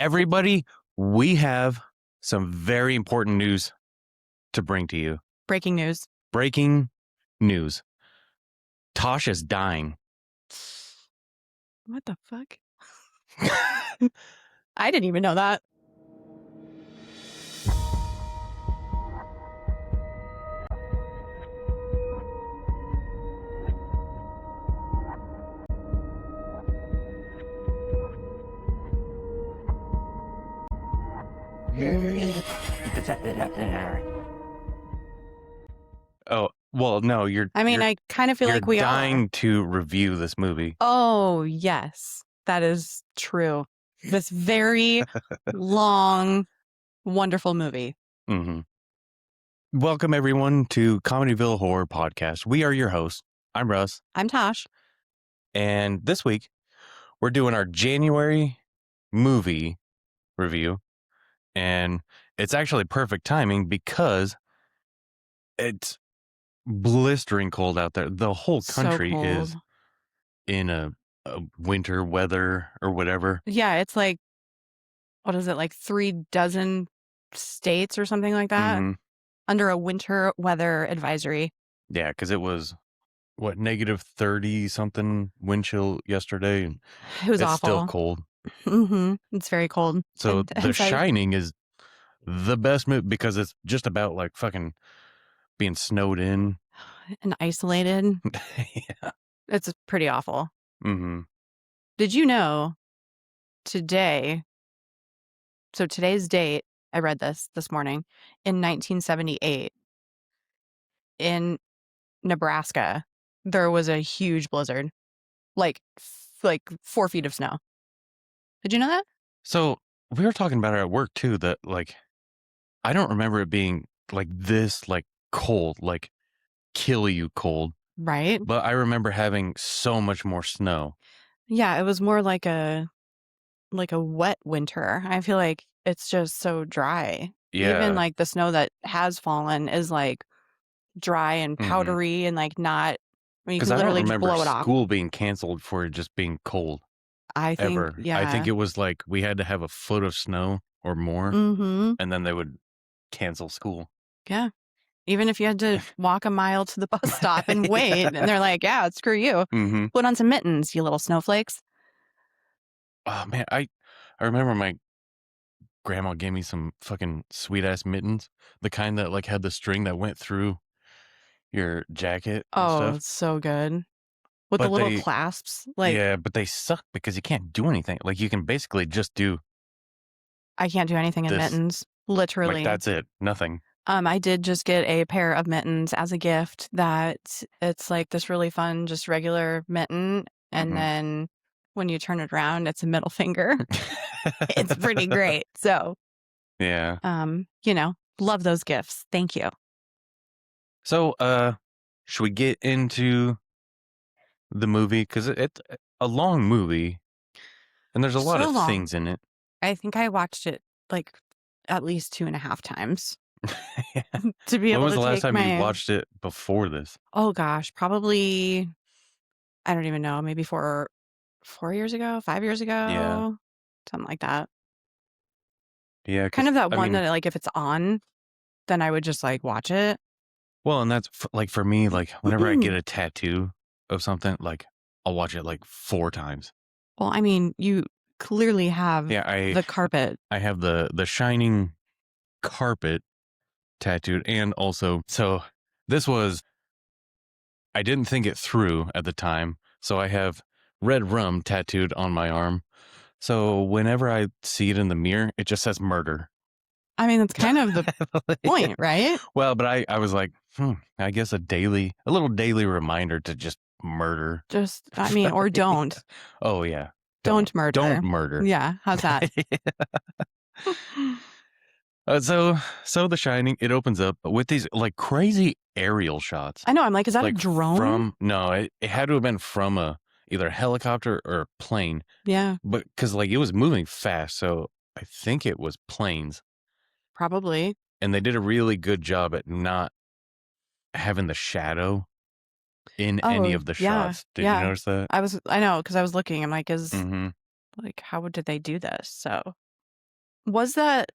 Everybody, we have some very important news to bring to you. Breaking news. Breaking news. Tosh is dying. What the fuck? I didn't even know that. Oh, well, no, I kind of feel like we dying are. to review this movie. Oh, yes. That is true. This very long, wonderful movie. Mm-hmm. Welcome, everyone, to Comedyville Horror Podcast. We are your hosts. I'm Russ. I'm Tosh. And this week, we're doing our January movie review. And it's actually perfect timing because it's blistering cold out there. The whole country is in a winter weather or whatever. Yeah, it's like, what is it, like 36 states or something like that under a winter weather advisory. Yeah, because it was, negative 30 something wind chill yesterday. And it was it's awful. Still cold. It's very cold. So The Shining is the best movie because it's just about like fucking being snowed in and isolated. Yeah. It's pretty awful. Mm-hmm. Did you know today? So today's date, I read this morning, in 1978, in Nebraska, there was a huge blizzard, like 4 feet of snow. Did you know that? So we were talking about it at work too, that like, I don't remember it being like this, like cold, like kill you cold. Right. But I remember having so much more snow. Yeah, it was more like a wet winter. I feel like it's just so dry. Yeah. Even like the snow that has fallen is like dry and powdery and like not. I mean, you can literally just blow it off. School being canceled for it just being cold. I think, ever. Yeah. I think it was like we had to have a foot of snow or more, and then they would cancel school. Yeah. Even if you had to walk a mile to the bus stop and wait, and they're like, yeah, screw you. Put on some mittens, you little snowflakes. Oh, man. I remember my grandma gave me some fucking sweet-ass mittens, the kind that like had the string that went through your jacket and stuff. It's so good. With the little clasps. Like, yeah, but they suck because you can't do anything. Like, you can basically just do... I can't do anything in mittens. Literally. Like, that's it. Nothing. I did just get a pair of mittens as a gift that it's like this really fun, just regular mitten. And then when you turn it around, it's a middle finger. It's pretty great. So, yeah. Love those gifts. Thank you. So, should we get into the movie? Because it's a long movie and there's a lot of things in it. I think I watched it like at least 2.5 times. To be able to. When was the last time you watched it before this? Oh gosh, probably, I don't even know, maybe 4 years ago, 5 years ago. Yeah. Something like that. Yeah. Kind of that one that like if it's on, then I would just like watch it. Well, and that's like for me, like whenever I get a tattoo of something, like I'll watch it like 4 times. Well, I mean, you clearly have the carpet. I have the Shining carpet tattooed, and also, so this was, I didn't think it through at the time, so I have red rum tattooed on my arm. So whenever I see it in the mirror, it just says murder. I mean, that's kind of the point, right? Well, but I was like, I guess a little daily reminder to just murder. Or don't. Oh, yeah. Don't murder. Don't murder. Yeah. How's that? So The Shining, it opens up with these like crazy aerial shots. I know. I'm like, is that a drone? No, it had to have been from either a helicopter or a plane. Yeah. But because like it was moving fast, so I think it was planes. Probably. And they did a really good job at not having the shadow in any of the shots. Did you notice that? I know, because I was looking. I'm like, like, how did they do this? So Was that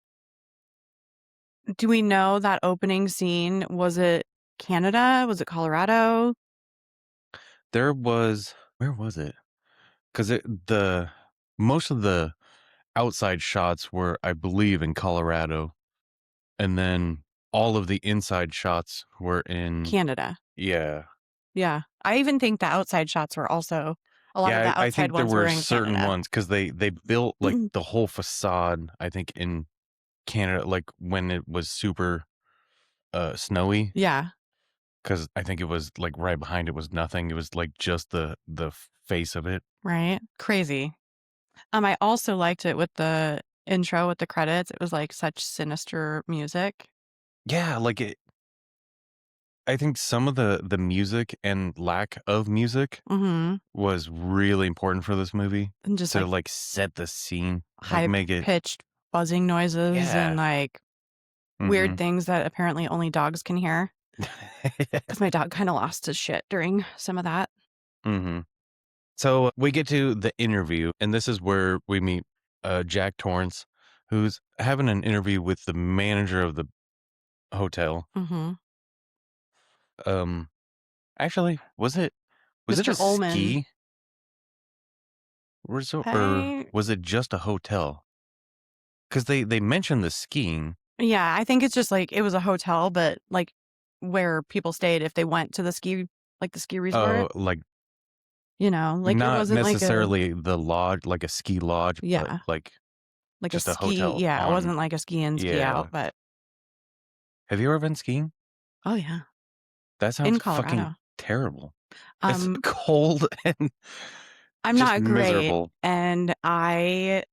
do we know that opening scene, was it Canada? Was it Colorado? There was where was it? Because the most of the outside shots were, I believe, in Colorado, and then all of the inside shots were in Canada. yeah. Yeah. I even think the outside shots were also a lot of Yeah, the I outside think there ones were were in certain Canada. ones because they built like the whole facade, I think, in Canada, like when it was super snowy. Yeah, Because I think it was like right behind it was nothing. It was like just the face of it. right? Crazy. I also liked it with the intro with the credits. It was like such sinister music. Yeah, like it. I think some of the music and lack of music Mhm. was really important for this movie And just to like like set the scene, like high make it. pitched buzzing noises and Yeah. like weird Mm-hmm. things that apparently only dogs can hear. Because my dog kind of lost his shit during some of that. mm-hmm. So we get to the interview, and this is where we meet Jack Torrance, who's having an interview with the manager of the hotel. Mhm. Um, actually, was it Mr. a Ullman, ski resort or I was it just a hotel? Because they mentioned the skiing. yeah, I think it's just like it was a hotel, but like where people stayed if they went to the ski like the ski resort, Like like it not wasn't like a necessarily the lodge, like a ski lodge, but yeah, like like a just a ski hotel yeah, it on. wasn't like a ski in, ski Yeah. out, but Have you ever been skiing? oh yeah, That sounds in fucking Colorado. terrible. It's Um, cold and I'm just not great, miserable. and I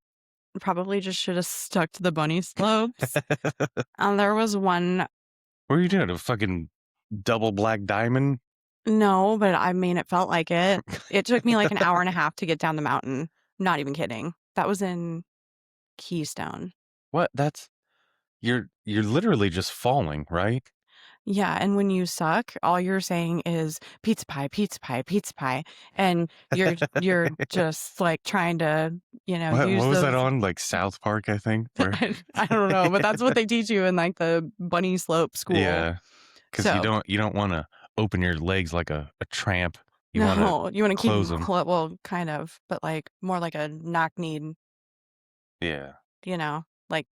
probably just should have stuck to the bunny slopes. There was one What are you doing? A fucking double black diamond? no, but I mean, it felt like it. It took me like an hour and a half to get down the mountain. Not even kidding. That was in Keystone. What? That's you're literally just falling, right? Yeah, and when you suck, all you're saying is pizza pie, pizza pie, pizza pie, and you're just like trying to, What use was that those. on? Like South Park, I think. Where I don't know, but that's what they teach you in like the bunny slope school. yeah, because you So don't want to open your legs like a tramp. You want to no, you want to keep close them them. well, kind of, but like more like a knock kneed, Yeah, like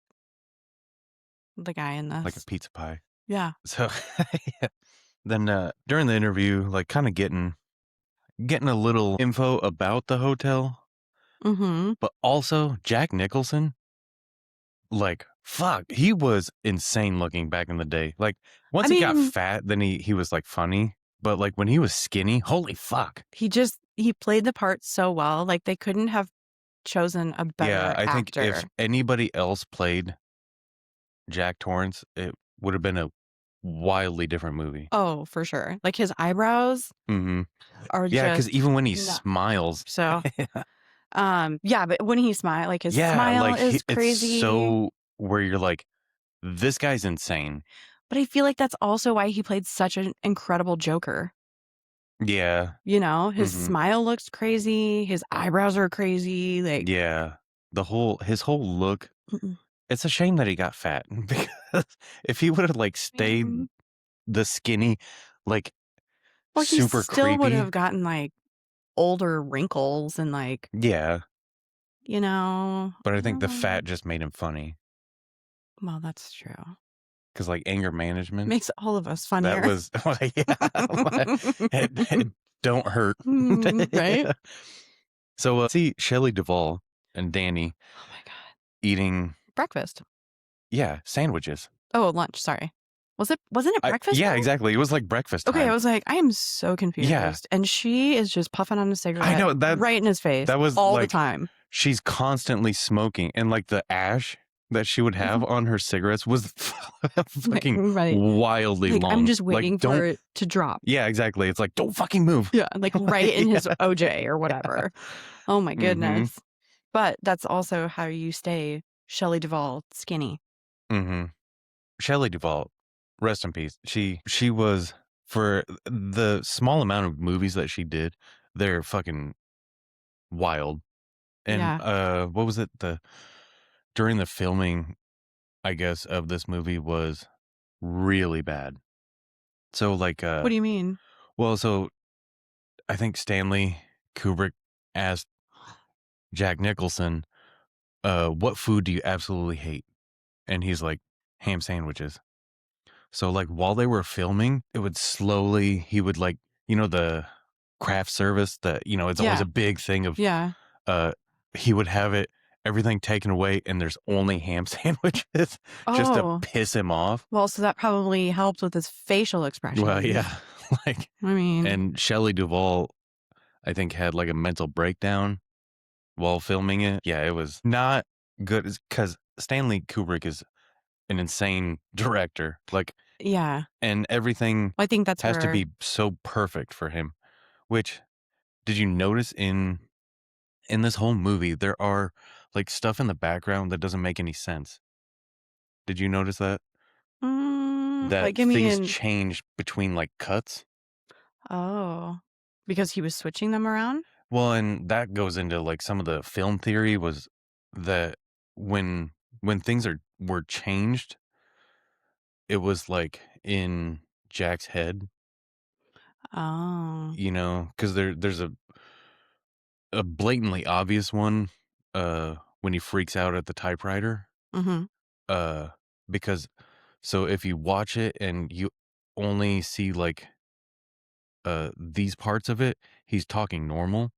the guy in like a this. pizza pie. Yeah. So yeah. Then during the interview, like kind of getting a little info about the hotel, Mm-hmm. but also Jack Nicholson. Like fuck, he was insane looking back in the day. Like I once he got mean, fat, then he was like funny. But like when he was skinny, holy fuck. he played the part so well. Like they couldn't have chosen a Yeah, better I think if actor. anybody else played Jack Torrance, it would have been a wildly different movie. Oh, for sure. Like his eyebrows Hmm. are Yeah, because just even when he no. smiles, So, yeah, but when he smile, like his yeah, smile like is it's crazy. so where you're like, this guy's insane. But I feel like that's also why he played such an incredible Joker. Yeah. His Hmm. smile looks crazy. His eyebrows are crazy. Like, Yeah. His whole look. mm-mm. It's a shame that he got fat because if he would have like stayed Man. the skinny, like Well, he super still would creepy. have gotten like older wrinkles and like, Yeah. But I I think don't the know. fat just made him funny Well, that's true. because like anger management. Makes all of us That funnier. was yeah. It don't hurt. Right? So see Shelley Duvall and Danny Oh my god. eating Breakfast. sandwiches. Oh, lunch, sorry. Wasn't it breakfast Yeah, though? exactly. It was like breakfast Okay, I time. was like, I am so Yeah, confused. And she is just puffing on a I cigarette know that right in his face that was all the like time. she's constantly smoking, and like the ash that she would have on her cigarettes was fucking Right. wildly Like I'm long. just Like waiting for don't. it to drop. Yeah, exactly. It's like don't fucking move. Yeah, like right in his Yeah. OJ or whatever. Oh my Mm-hmm. goodness. But that's also how you stay Shelley Duvall skinny. Mm-hmm. Shelley Duvall, rest in peace. She was for the small amount of movies that she did, they're fucking wild. And Yeah. what was it? The during the filming, I guess, of this movie was really bad. So, like, What do you mean? well, so I think Stanley Kubrick asked Jack Nicholson, "What food do you absolutely hate?" And he's like, "Ham sandwiches." So, like, while they were filming, it would slowly he would, like, the craft service that, it's always Yeah. a big thing of, Yeah. uh, he would have everything taken away and there's only ham sandwiches just to Oh, piss him off. well, so that probably helped with his facial Well, expressions. yeah, like, I mean, and Shelley Duvall, I think, had, like, a mental breakdown while filming it. Yeah, it was not good because Stanley Kubrick is an insane director, like, yeah. and everything I think that's has to where be so perfect for him, which did you notice in this whole movie, there are, like, stuff in the background that doesn't make any sense. Did you notice that? That like, give me things an change between, like, cuts? oh, because he was switching them around? Well, and that goes into, like, some of the film theory was that when things were changed, it was, like, in Jack's head, Oh. because there's a blatantly obvious one, when he freaks out at the typewriter, Mhm. uh, because so if you watch it and you only see, like, these parts of it, he's talking normal,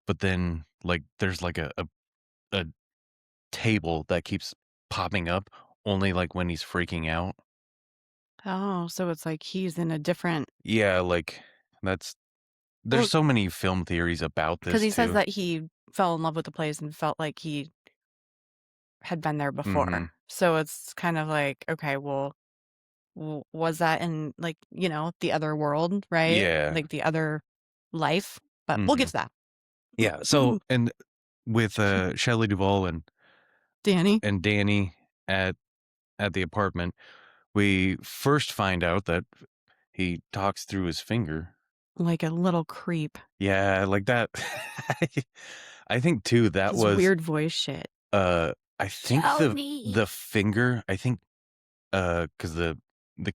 but then, like, there's, like, a table that keeps popping up only, like, when he's freaking out. Oh, so it's like he's in a different Yeah, like, that's there's well, so many film theories about because this he says too. that he fell in love with the place and felt like he had been there Mhm. before. So it's kind of like, okay, well, was that in, like, the other world, right? Yeah. Like the other life? But we'll get Mhm. to that. Yeah, so and with, Shelley Duvall Danny, and Danny at the apartment, we first find out that he talks through his finger. like a little creep. Yeah, like that. I think too that His was, weird voice shit. uh I think Tony. the finger, I think, because the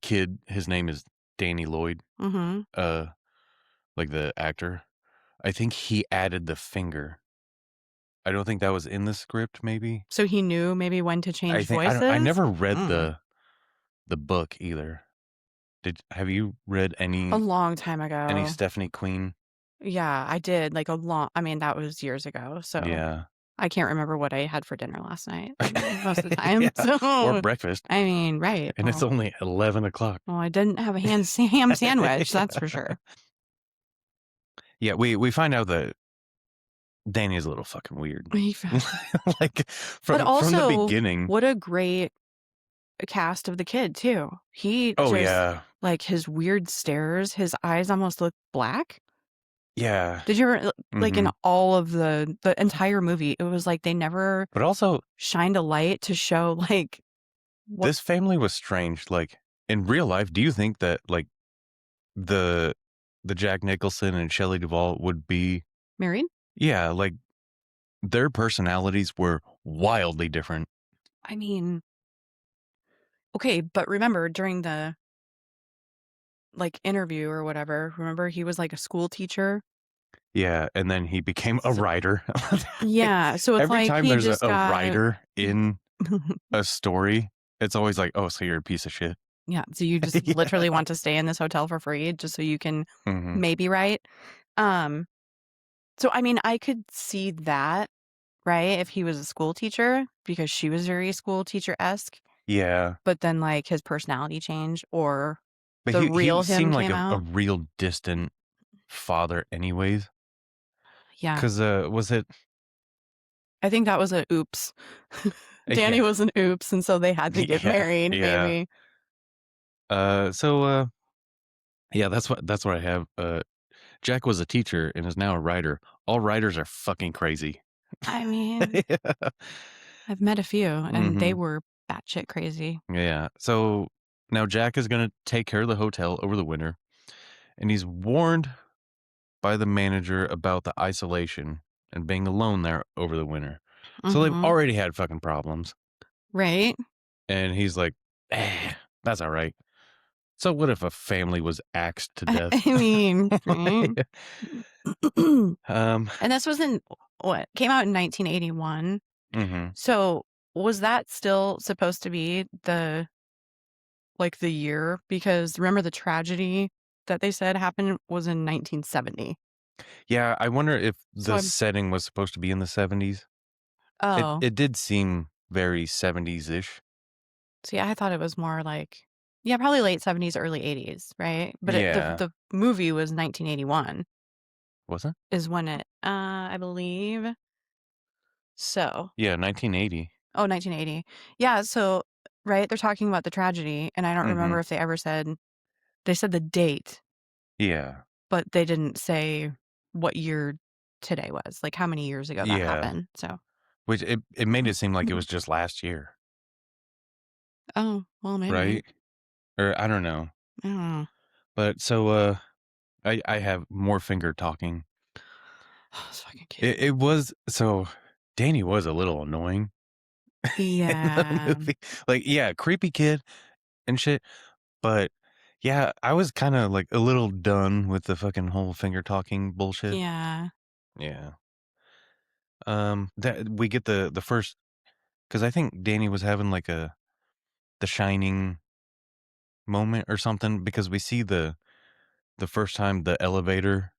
kid, his name is Danny Lloyd, Mhm. uh, like the actor. I think he added the finger. I don't think that was in the script, maybe? So he knew maybe when to I change think I voices? never read Mm. the book either. Have you read A long time any ago. Stephanie Queen? Yeah, I did, like, a long I mean, that was years ago, so Yeah. I can't remember what I had for dinner last night most of the time, Yeah, or so breakfast, I mean, right, and it's only 11 o'clock. well, I didn't have a ham sandwich, that's for sure. Yeah, we find out that Danny is a little fucking weird. He fo Like, But from the also, beginning. what a great cast of the kid, too. He Oh, just yeah. like, his weird stares, his eyes almost look black. Yeah. Did you ever like, in Mhm. all of the entire movie, it was like they never But also, shined a light to show, like, what this family was strange, like, in real life, do you think that, like, the Jack Nicholson and Shelley Duvall would be married? yeah, like, their personalities were wildly different. I mean, okay, but remember during the, like, interview or whatever, remember he was, like, a school teacher? Yeah, and then he became a So writer. yeah, so it's Every like time he there's just a got writer in a story, it's always like, "Oh, so you're a piece of shit." yeah, so you just Yeah. literally want to stay in this hotel for free just so you can Mhm. maybe write? Um, so, I mean, I could see that, right, if he was a school teacher because she was very school teacher-esque, Yeah. but then, like, his personality changed or But the he real him seemed like came a out. real distant father anyways. Yeah, 'Cause, was it I think that was a oops. Danny yeah. was an oops, and so they had to get Yeah, married, yeah. maybe. So, yeah, that's what I have. Jack was a teacher and is now a writer. All writers are fucking crazy. I mean, Yeah. I've met a few, and they Mhm. were batshit crazy. Yeah. So, now Jack is gonna take care of the hotel over the winter, and he's warned by the manager about the isolation and being alone there over the winter. So they've Mhm. already had fucking problems. Right? And he's like, that's all right. So what if a family was axed to death? I mean, right? Yeah. Um, And this was in what? Came out in 1981. mhm. So, was that still supposed to be the year? Because remember the tragedy that they said happened was in 1970. Yeah, I wonder if So the I'm setting was supposed to be in the 70s. It oh, it did seem very 70s-ish. see, I thought it was more like yeah, probably late 70s, early 80s, right? But Yeah. the movie was 1981 Was it? is when it, I believe so. Yeah, 1980. Oh, 1980. Yeah, so right, they're talking about the tragedy, and I don't remember Mhm. if they said the date, Yeah. but they didn't say what year today was, like, how many years ago that Yeah. happened, so Which it made it seem like it was just last year, oh, well, maybe. right? Or I don't know. I don't know. But so, I have more finger talking. This fucking kid. It was so Danny was a little annoying in the Yeah. movie. Like, yeah, creepy kid and shit, but yeah, I was kinda, like, a little done with the fucking whole finger talking bullshit. Yeah. Yeah. That we get the first because I think Danny was having, like, The Shining moment or something because we see the first time the elevator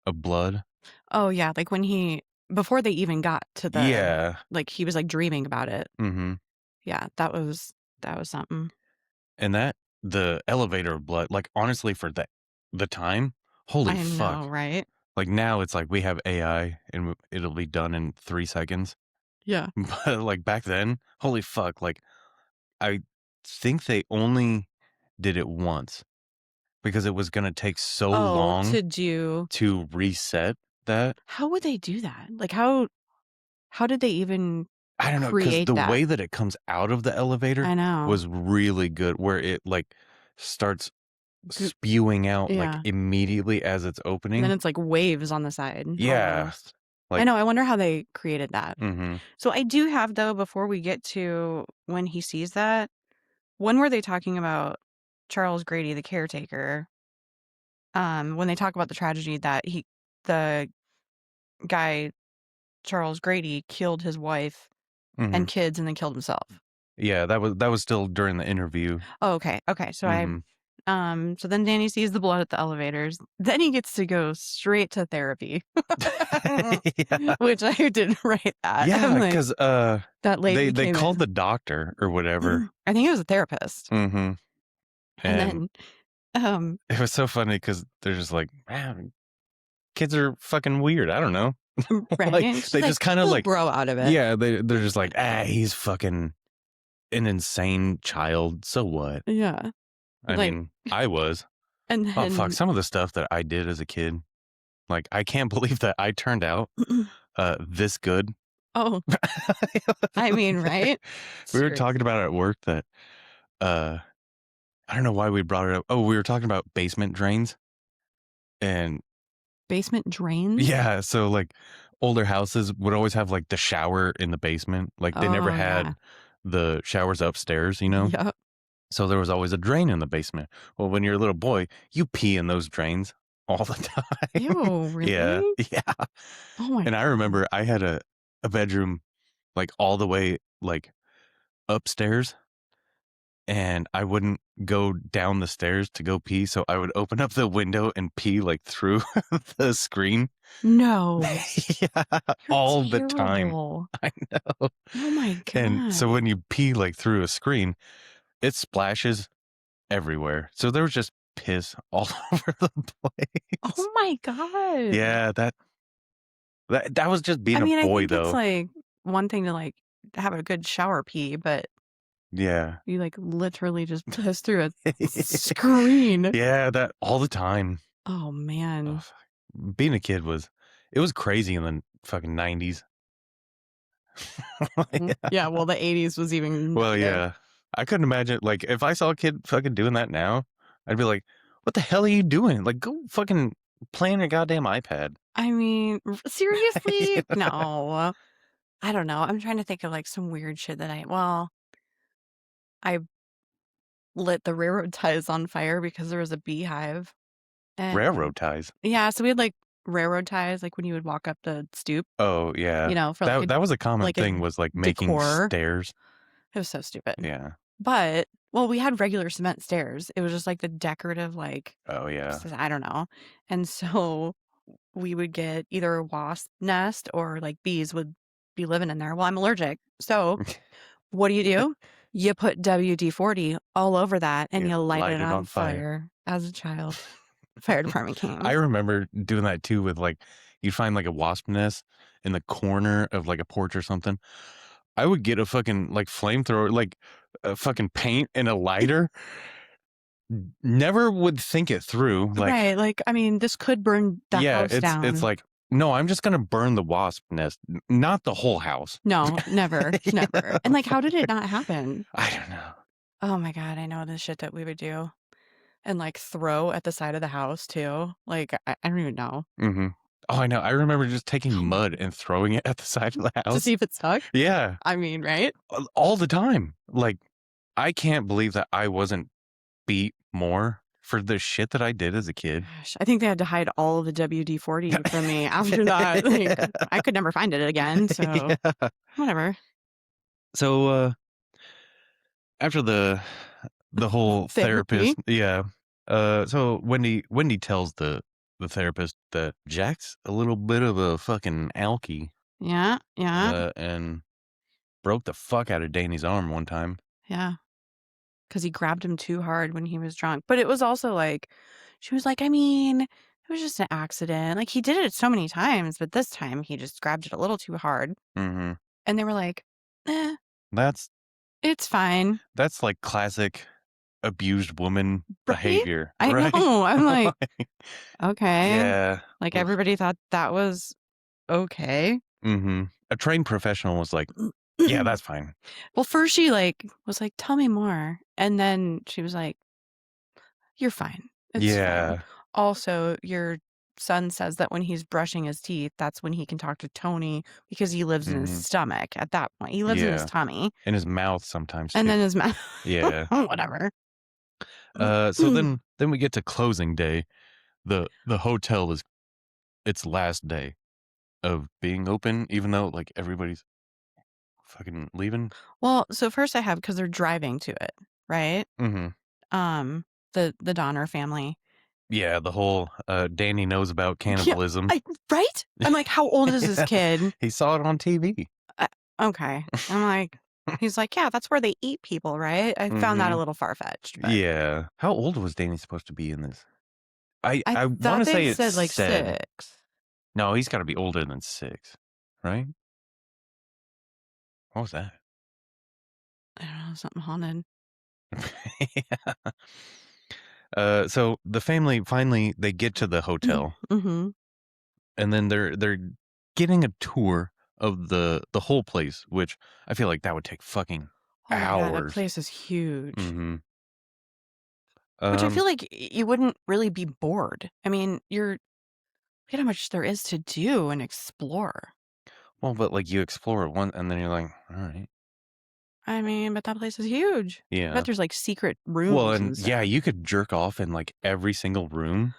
of blood. Oh, yeah, like, when he before they even got to Yeah. like, he was, like, dreaming about it. Mhm. Yeah, that was something. And the elevator of blood, like, honestly, for the time, holy I know, fuck. right? Like, now it's like we have AI and it'll be done in 3 seconds. Yeah. But, like, back then, holy fuck, like, I think they only did it once because it was gonna take so Oh, long to do to reset that. how would they do that? Like, how did they even I don't know because create the that? way that it comes out of the elevator I know. was really good, where it, like, starts G spewing out, like, yeah. immediately as it's And then opening. it's like waves on the side Yeah. almost. I Like know, I wonder how they created that. mhm. So I do have though, before we get to when he sees that, when were they talking about Charles Grady, the caretaker, when they talk about the tragedy that the guy, Charles Grady, killed his wife and Mhm. kids and then killed himself? Yeah, that was still during the interview. Oh, okay, okay, Mhm. so then Danny sees the blood at the elevators. Then he gets to go straight to therapy, Yeah. which I didn't write that. I'm Yeah, like, 'cause, that lady they came called in. the doctor or whatever. I think it was a therapist. Mhm. And And then, um, it was so funny because 'cause they're just like, "Man, kids are fucking weird." I don't know. right? Like, And she's they like, just kinda he'll like grow out of it. yeah, they're just like, he's fucking an insane child. So what?" Yeah. I Like, mean, I was. and Oh, fuck, then, some of the stuff that I did as a kid, like, I can't believe that I turned out, this good. oh, I mean, right? We were talking Seriously. about it at work that, uh I don't know why we brought it up. Oh, we were talking about basement drains, and Basement drains? yeah, so, like, older houses would always have, like, the shower in the basement, like, they never Oh, yeah. had the showers upstairs, you know? Yep. So there was always a drain in the basement. Well, when you're a little boy, you pee in those drains all the time. Ew, Yeah, really? yeah, Oh my and I god. remember I had a bedroom, like, all the way, like, upstairs, and I wouldn't go down the stairs to go pee, so I would open up the window and pee, like, through the screen. No. Yeah, You're all the time. terrible. I know. Oh my And so god. when you pee, like, through a screen, it splashes everywhere. So there was just piss all over the place. Oh my god. Yeah, that was just I being a mean, I boy, think it's, though. like, one thing to, like, have a good shower pee, but Yeah. you, like, literally just piss through a screen. Yeah, that all the time. Oh, Oh, man. fuck. Being a kid was crazy in the fucking 90s. Mhm. Yeah, well, the '80s was even Well, nuttier. yeah. I couldn't imagine like, if I saw a kid fucking doing that now, I'd be like, "What the hell are you doing? Like, go fucking play on your goddamn iPad." I mean, seriously? No. I don't know. I'm trying to think of, like, some weird shit that I well, I lit the railroad ties on fire because there was a beehive. And Railroad ties. yeah, so we had, like, railroad ties, like, when you would walk up the stoop, Oh, yeah. for, That was a common like, a thing was, like, making decor. stairs. It was so stupid. Yeah. But well, we had regular cement stairs. It was just, like, the decorative, like, Oh, yeah. I don't know. And so we would get either a wasp nest or, like, bees would be living in there. Well, I'm allergic. So what do? You put WD-40 all over that and You you light light it it on on fire. fire. As a child, fire department I came. remember doing that too with, like, you'd find, like, a wasp nest in the corner of, like, a porch or something. I would get a fucking, like, flamethrower, like, a fucking paint and a lighter. Never would think it through, like, Right, like, I mean, this could burn the yeah, house it's down. like, "No, I'm just gonna burn the wasp nest, n not the whole house." No, never, never. Yeah, And, like, how did it fuck. not happen? I don't know. Oh my god, I know the shit that we would do and, like, throw at the side of the house too. Like, I don't even know. Mhm. Oh, I know, I remember just taking mud and throwing it at the side of the To house. see if it stuck? Yeah, I mean, right? all the time. Like, I can't believe that I wasn't beat more for the shit that I did as a kid. Gosh, I think they had to hide all of the WD-40 from me after that. Like, I could never find it again, so Yeah. whatever. So, after the whole therapist, Therapy. yeah. So Wendy tells the therapist that Jack's a little bit of a fucking alky, Yeah, yeah, and broke the fuck out of Danny's arm one time. yeah. Because he grabbed him too hard when he was drunk. But it was also like she was like, "I mean, it was just an accident." Like, he did it so many times, but this time he just grabbed it a little too hard. Mhm. And they were like, "Eh, That's it's fine." that's like classic abused woman Right? behavior, I know. right? I'm like, "Okay." Yeah. Like, Oof. everybody thought that was okay. Mhm. A trained professional was like, "Yeah, that's fine." Well, first she, like, was like, "Tell me more." And then she was like, "You're fine. It's fine. Yeah. Also, your son says that when he's brushing his teeth, that's when he can talk to Tony because he lives in his Mhm. stomach at that point. He lives in his Yeah. tummy, In his mouth sometimes and too. then his mouth." Yeah. Whatever. So then we get to closing day. The hotel is its last day of being open, even though, like, everybody's fucking leaving. Well, so first I have because 'cause they're driving to it, right? Mhm. Um, the Donner family. Yeah, the whole, Danny knows about Yeah, cannibalism. right? I'm like, "How old is this Yeah. kid?" He saw it on TV. Uh, okay. I'm like he's like, "Yeah, that's where they eat people, right?" I found that a Mhm. little far-fetched, but Yeah. How old was Danny supposed to be in this? I I thought wanna they say it said, like, said 6. no, he's gotta be older than 6, right? What was that? I don't know, something haunted. Yeah. So the family finally they get to the hotel, Mhm. and then they're getting a tour of the whole place, which I feel like that would take fucking Oh my god, that hours. place is huge. Mhm. Which I Um, feel like you wouldn't really be bored. I mean, look at how much there is to do and explore. well, but, like, you explore it one and then you're like, "Alright." I mean, but that place is huge. I bet Yeah. there's, like, secret Well, rooms and and yeah, stuff. you could jerk off in, like, every single room.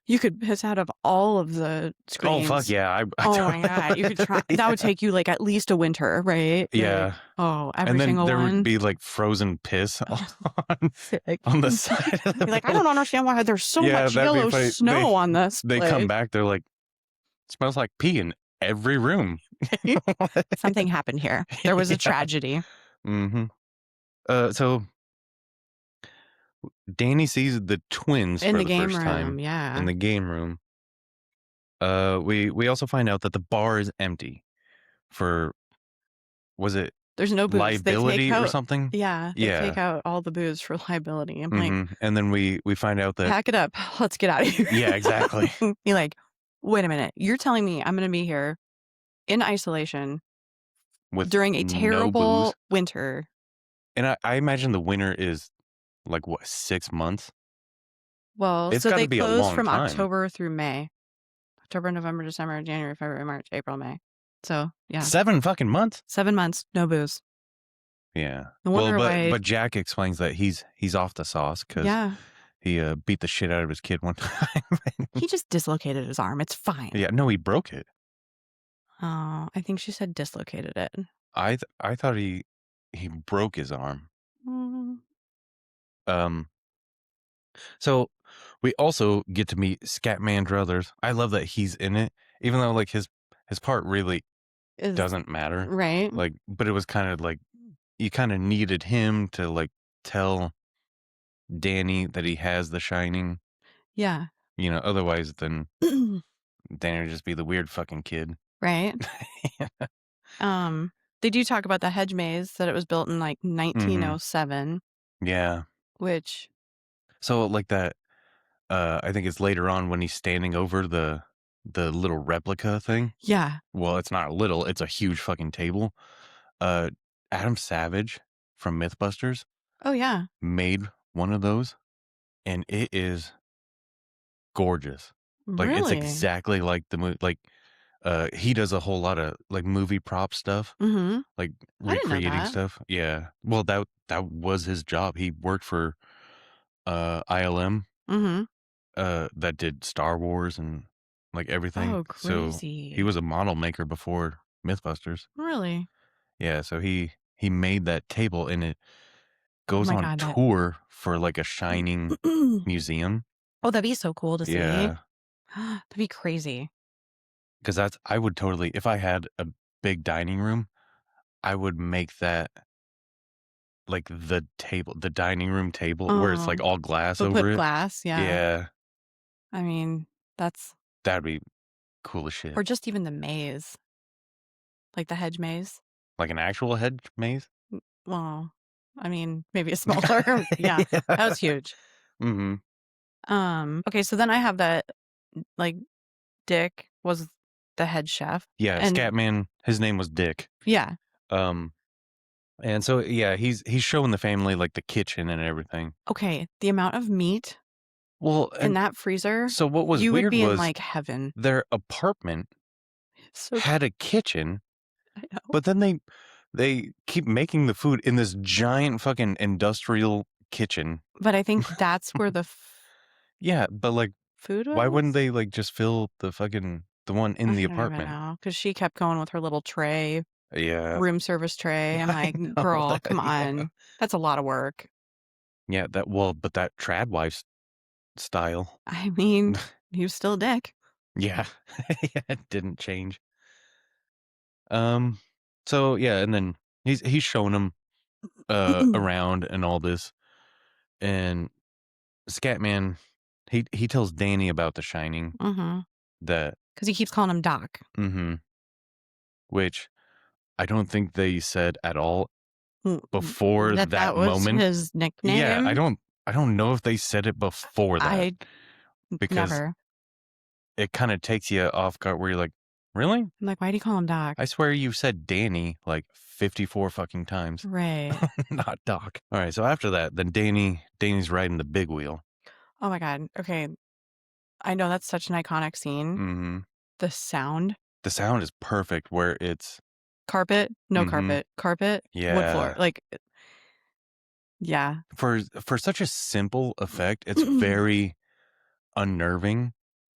You could piss out of all of the Oh, fuck screens. yeah, I Oh my god, you could try that would yeah. take you, like, at least a winter, right? Like, Yeah, oh, and every then single there would one. be, like, frozen piss Oh, on sick. on the side of the You're like, "I building. don't understand why there's so Yeah, much that'd be yellow funny. snow on this They come place." back, they're like, "Smells like pee in every room." Something happened here. There was a Yeah. tragedy Mhm. So Danny sees the twins in for the the game first time room, in yeah. the game room. We also find out that the bar is empty for was it There's no booze. They take liability or out something? yeah, they take Yeah. out all the booze for liability. I'm like, Mhm, and then we find out that "Pack it up. Let's get out of here." yeah, exactly, You're like, "Wait a minute. You're telling me I'm gonna be here in isolation with during a no terrible booze, winter." and I imagine the winter is, like, what, 6 months? Well, It's so gotta they be a close long from time. October through May. October, November, December, January, February, March, April, May. So, yeah, 7 fucking months? 7 months, no booze. Yeah. No Well, wonder why. but Jack explains that he's off the sauce because Yeah. he beat the shit out of his kid one time. He just dislocated his arm. It's fine. Yeah, no, he broke it. Oh, I think she said dislocated it. I thought he broke his arm. Mm, Um, so we also get to meet Scatman Druthers. I love that he's in it, even though like his part really is doesn't matter. right. Like, but it was kind of like you kind of needed him to like tell Danny that he has the shining. Yeah. Otherwise, then Danny would just be the weird fucking kid. Right. Um, they do talk about the hedge maze, that it was built in like Hmm. 1907, Yeah. which So like that. I think it's later on when he's standing over the little replica thing. yeah. Well, it's not little; it's a huge fucking table. Uh, Adam Savage from MythBusters Oh yeah. made one of those, and it is gorgeous. Like it's Really? exactly like the movie. Like, he does a whole lot of like movie prop stuff, Mhm. like I didn't know recreating that. stuff. Yeah. Well, that was his job. He worked for ILM, Mhm. that did Star Wars and like everything. Oh, So he crazy. was a model maker before MythBusters. Really? Yeah. So he made that table, and it Oh goes my on god, that tour for like a Shining museum. Oh, that'd be so cool to see. Yeah. That'd be crazy. Because I would totally, if I had a big dining room, I would make that like the dining room table where it's like Um, all glass but over put it. glass, yeah. Yeah. I mean, that's That'd be cool as shit. or just even the maze, like the hedge maze. Like an actual hedge maze. Well, I mean, maybe a smaller. Yeah, Yeah. that was huge. Hmm. Okay, so then I have that like Dick was the head chef. Yeah, And Scatman, his name was Dick. yeah, Um, and so yeah, he's showing the family like the kitchen and everything. okay, the amount of meat Well, in and that freezer, so what was you would weird be in was like heaven. their apartment So had a kitchen, I know. but then they keep making the food in this giant fucking industrial kitchen. But I think that's where the Yeah, but like food why wouldn't was? they like just fill the one in I the don't even apartment? know because she kept going with her little tray, Yeah. room service tray. I'm I like, know "Girl, that. come Yeah. on. That's a lot of work." Yeah, but that trad wife style. I mean, he was still a dick. Yeah. Yeah, it didn't change. Um, so yeah, and then he's showing him around and all this, and Scatman he tells Danny about The Shining Mhm. that 'Cause he keeps calling him Doc. mm-hmm, which I don't think they said at all before That that that was moment. his Yeah, nickname? I don't know if they said it before that I because never. it kind of takes you off guard where you're like, really? I'm like, "Why'd he call him Doc?" I swear you said Danny like 54 fucking times. Right. Not Doc. All right, so after that, then Danny's riding the big wheel. Oh my god. Okay. I know that's such an iconic scene. Mhm. The sound. The sound is perfect where it's Carpet? No mhm. carpet. Carpet, wood floor. Yeah. Like, yeah. For such a simple effect, it's very unnerving,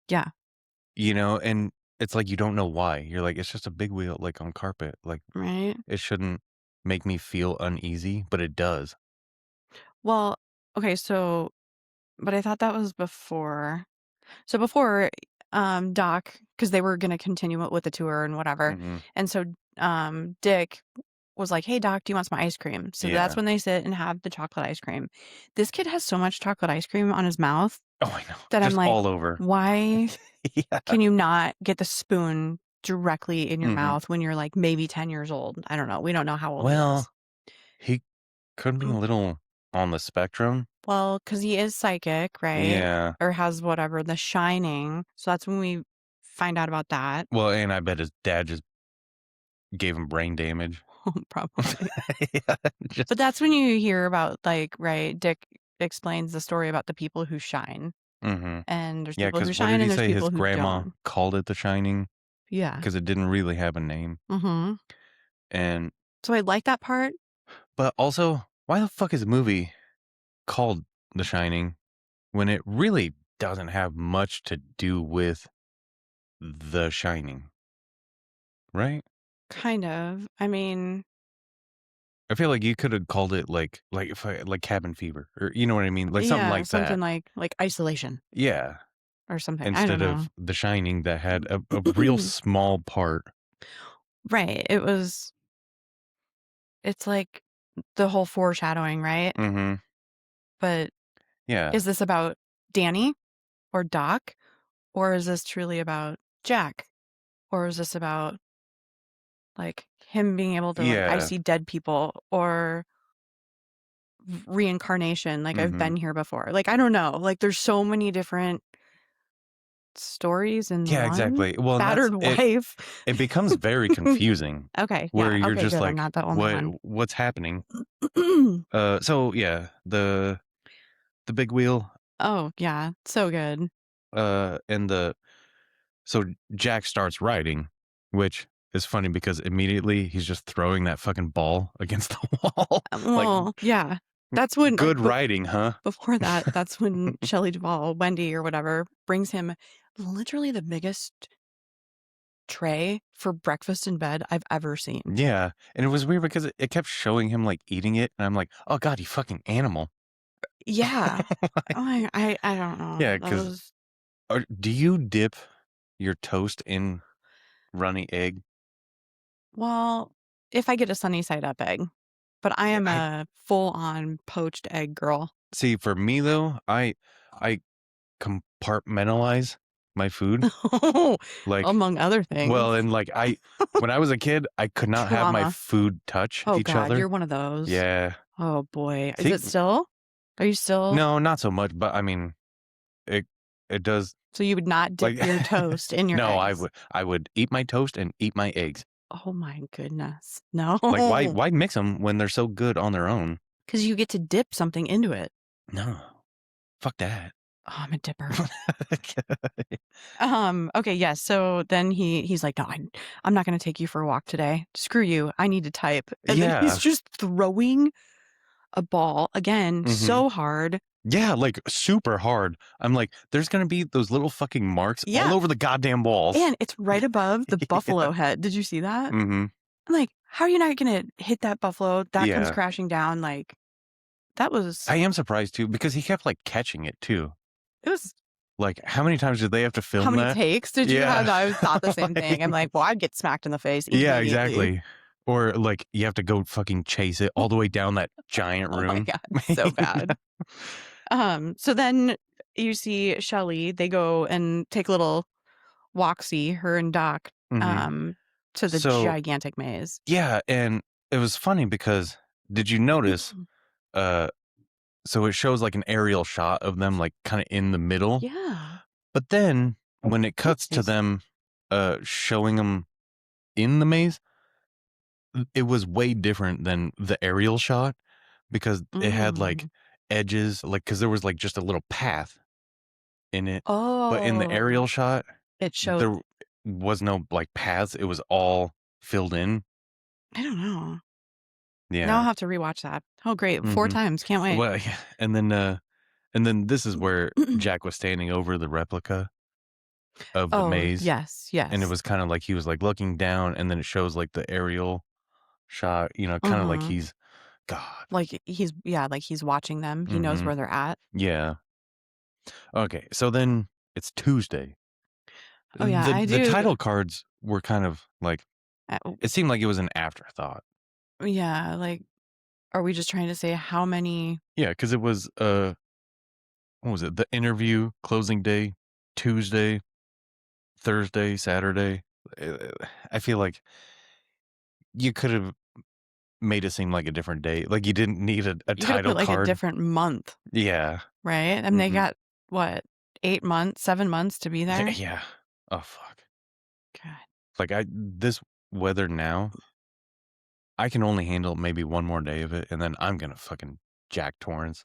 Yeah, and it's like you don't know why. You're like, it's just a big wheel like on carpet. Like right? it shouldn't make me feel uneasy, but it does. Well, okay, so but I thought that was before. So before, Doc, because they were gonna continue it with the tour and whatever, Mhm. and so, Dick was like, "Hey, Doc, do you want some ice cream?" So that's Yeah. when they sit and have the chocolate ice cream. This kid has so much chocolate ice cream on his mouth Oh, I know. that I'm Just like, all over. "Why Yeah. can you not get the spoon directly in your Mhm. mouth when you're, like, maybe 10 years old?" I don't know. We don't know how old he is. Well, he could be a little on the spectrum. Well, because he is psychic, right? Yeah. Or has whatever, The Shining. So that's when we find out about that. Well, and I bet his dad just gave him brain damage. Probably. Yeah, But just that's when you hear about, like, right, Dick explains the story about the people who shine. mhm. And there's Yeah, people because who what did shine he and there's say? His people who grandma don't. called it The Shining Yeah. because it didn't really have a name. Mhm. And So I like that part. But also, why the fuck is a movie called The Shining when it really doesn't have much to do with The Shining, right? Kind of. I mean, I feel like you could have called it like if I, like Cabin Fever or you know what I mean, like something yeah, like something that. like isolation Yeah, or something. I don't instead know. of The Shining that had a real small part. Right. It's like the whole foreshadowing, right? Mm-hmm. But Yeah, is this about Danny or Doc? Or is this truly about Jack? Or is this about like him being able to like I yeah. see dead people or reincarnation, like I've Mm-hmm. been here before. Like I don't know. Like there's so many different stories in Yeah, one. exactly. Well, and that's Battered it. wife. It becomes very confusing Okay, where yeah. you're Okay, just good. I'm like, not the only one. what's happening? So yeah, the big wheel, Oh, yeah. So good. and so Jack starts riding, which is funny because immediately he's just throwing that fucking ball against the wall. Like, Well, yeah. That's when good riding, huh? before that, that's when Shelley Duvall, Wendy or whatever, brings him literally the biggest tray for breakfast in bed I've ever seen. Yeah, and it was weird because it kept showing him like eating it, and I'm like, oh god, you fucking animal. Yeah. I don't know. Yeah, That because was do you dip your toast in runny egg? well, if I get a sunny side up egg, but I Yeah, am I a full on poached egg girl. see. For me though, I compartmentalize my food. Like, Among other well, things. and like when I was a kid, I could not have my Trauma. food touch Oh each god, other. you're one of those. Yeah. Oh boy. Is See, it still? Are you still no, not so much, but I mean, it it does so you would not dip like your toast in your no, eggs? I would eat my toast and eat my eggs. Oh my goodness. Like, why No. why mix them when they're so good on their own? Because you get to dip something into it. No, fuck that. Oh, I'm a dipper. Okay, yes. So then he's like, "No, I'm not gonna take you for a walk today. Screw you. I need to type." And then he's Yeah. just throwing a ball again Hmm. so hard. Yeah, like super hard. I'm like, there's gonna be those little fucking marks all Yeah, over the goddamn walls. and it's right above the Yeah. buffalo head. Did you see that? Hmm. I'm like, "How are you not gonna hit that buffalo? That comes Yeah. crashing down." Like, that was I am surprised too because he kept like catching it too. it was Like, how many times did they have to how film many that? takes did you have? Yeah. I thought the same thing. I'm Like, like, "Well, I'd get smacked in the face yeah, immediately." exactly. Or like you have to go fucking chase it all the way down that giant Oh my room. god, so bad. So then you see Shelly, they go and take a little walksy, her and Doc, Hmm. to the So gigantic maze. yeah, and it was funny because did you notice uh so it shows like an aerial shot of them like kind of in the middle, Yeah. but then when it cuts to Nice. them showing them in the maze, it was way different than the aerial shot because it had like Mm. edges like cuz there was like just a little path in it, but in the Oh, aerial shot it showed there was no like paths, it was all filled in. I don't know. Now I'll Yeah. have to rewatch that. Oh, great. 4 Mhm. times. Can't wait. Well, yeah, and then this is where Jack was standing over the replica of the Oh, maze, yes, and it yes. was kinda like he was, like, looking down, and then it shows, like, the aerial shot, kinda like Mhm. he's God. Like, he's yeah, like, he's watching them. He knows Mhm. where they're at. Yeah. Okay, so then it's Tuesday. Oh, yeah, I The do title cards were kind of, like oh, it seemed like it was an afterthought. yeah, like, are we just trying to say how many Yeah, because it was, what was it? The interview, closing day, Tuesday, Thursday, Saturday. I feel like you could have made it seem like a different day. Like you didn't need a you could have put, title like, a card. different month, Yeah. right? And they Mhm. got, what, 8 months, 7 months to be Yeah, there? yeah. Oh fuck. God. Like I this weather now, I can only handle maybe one more day of it, and then I'm gonna fucking jack Torrance.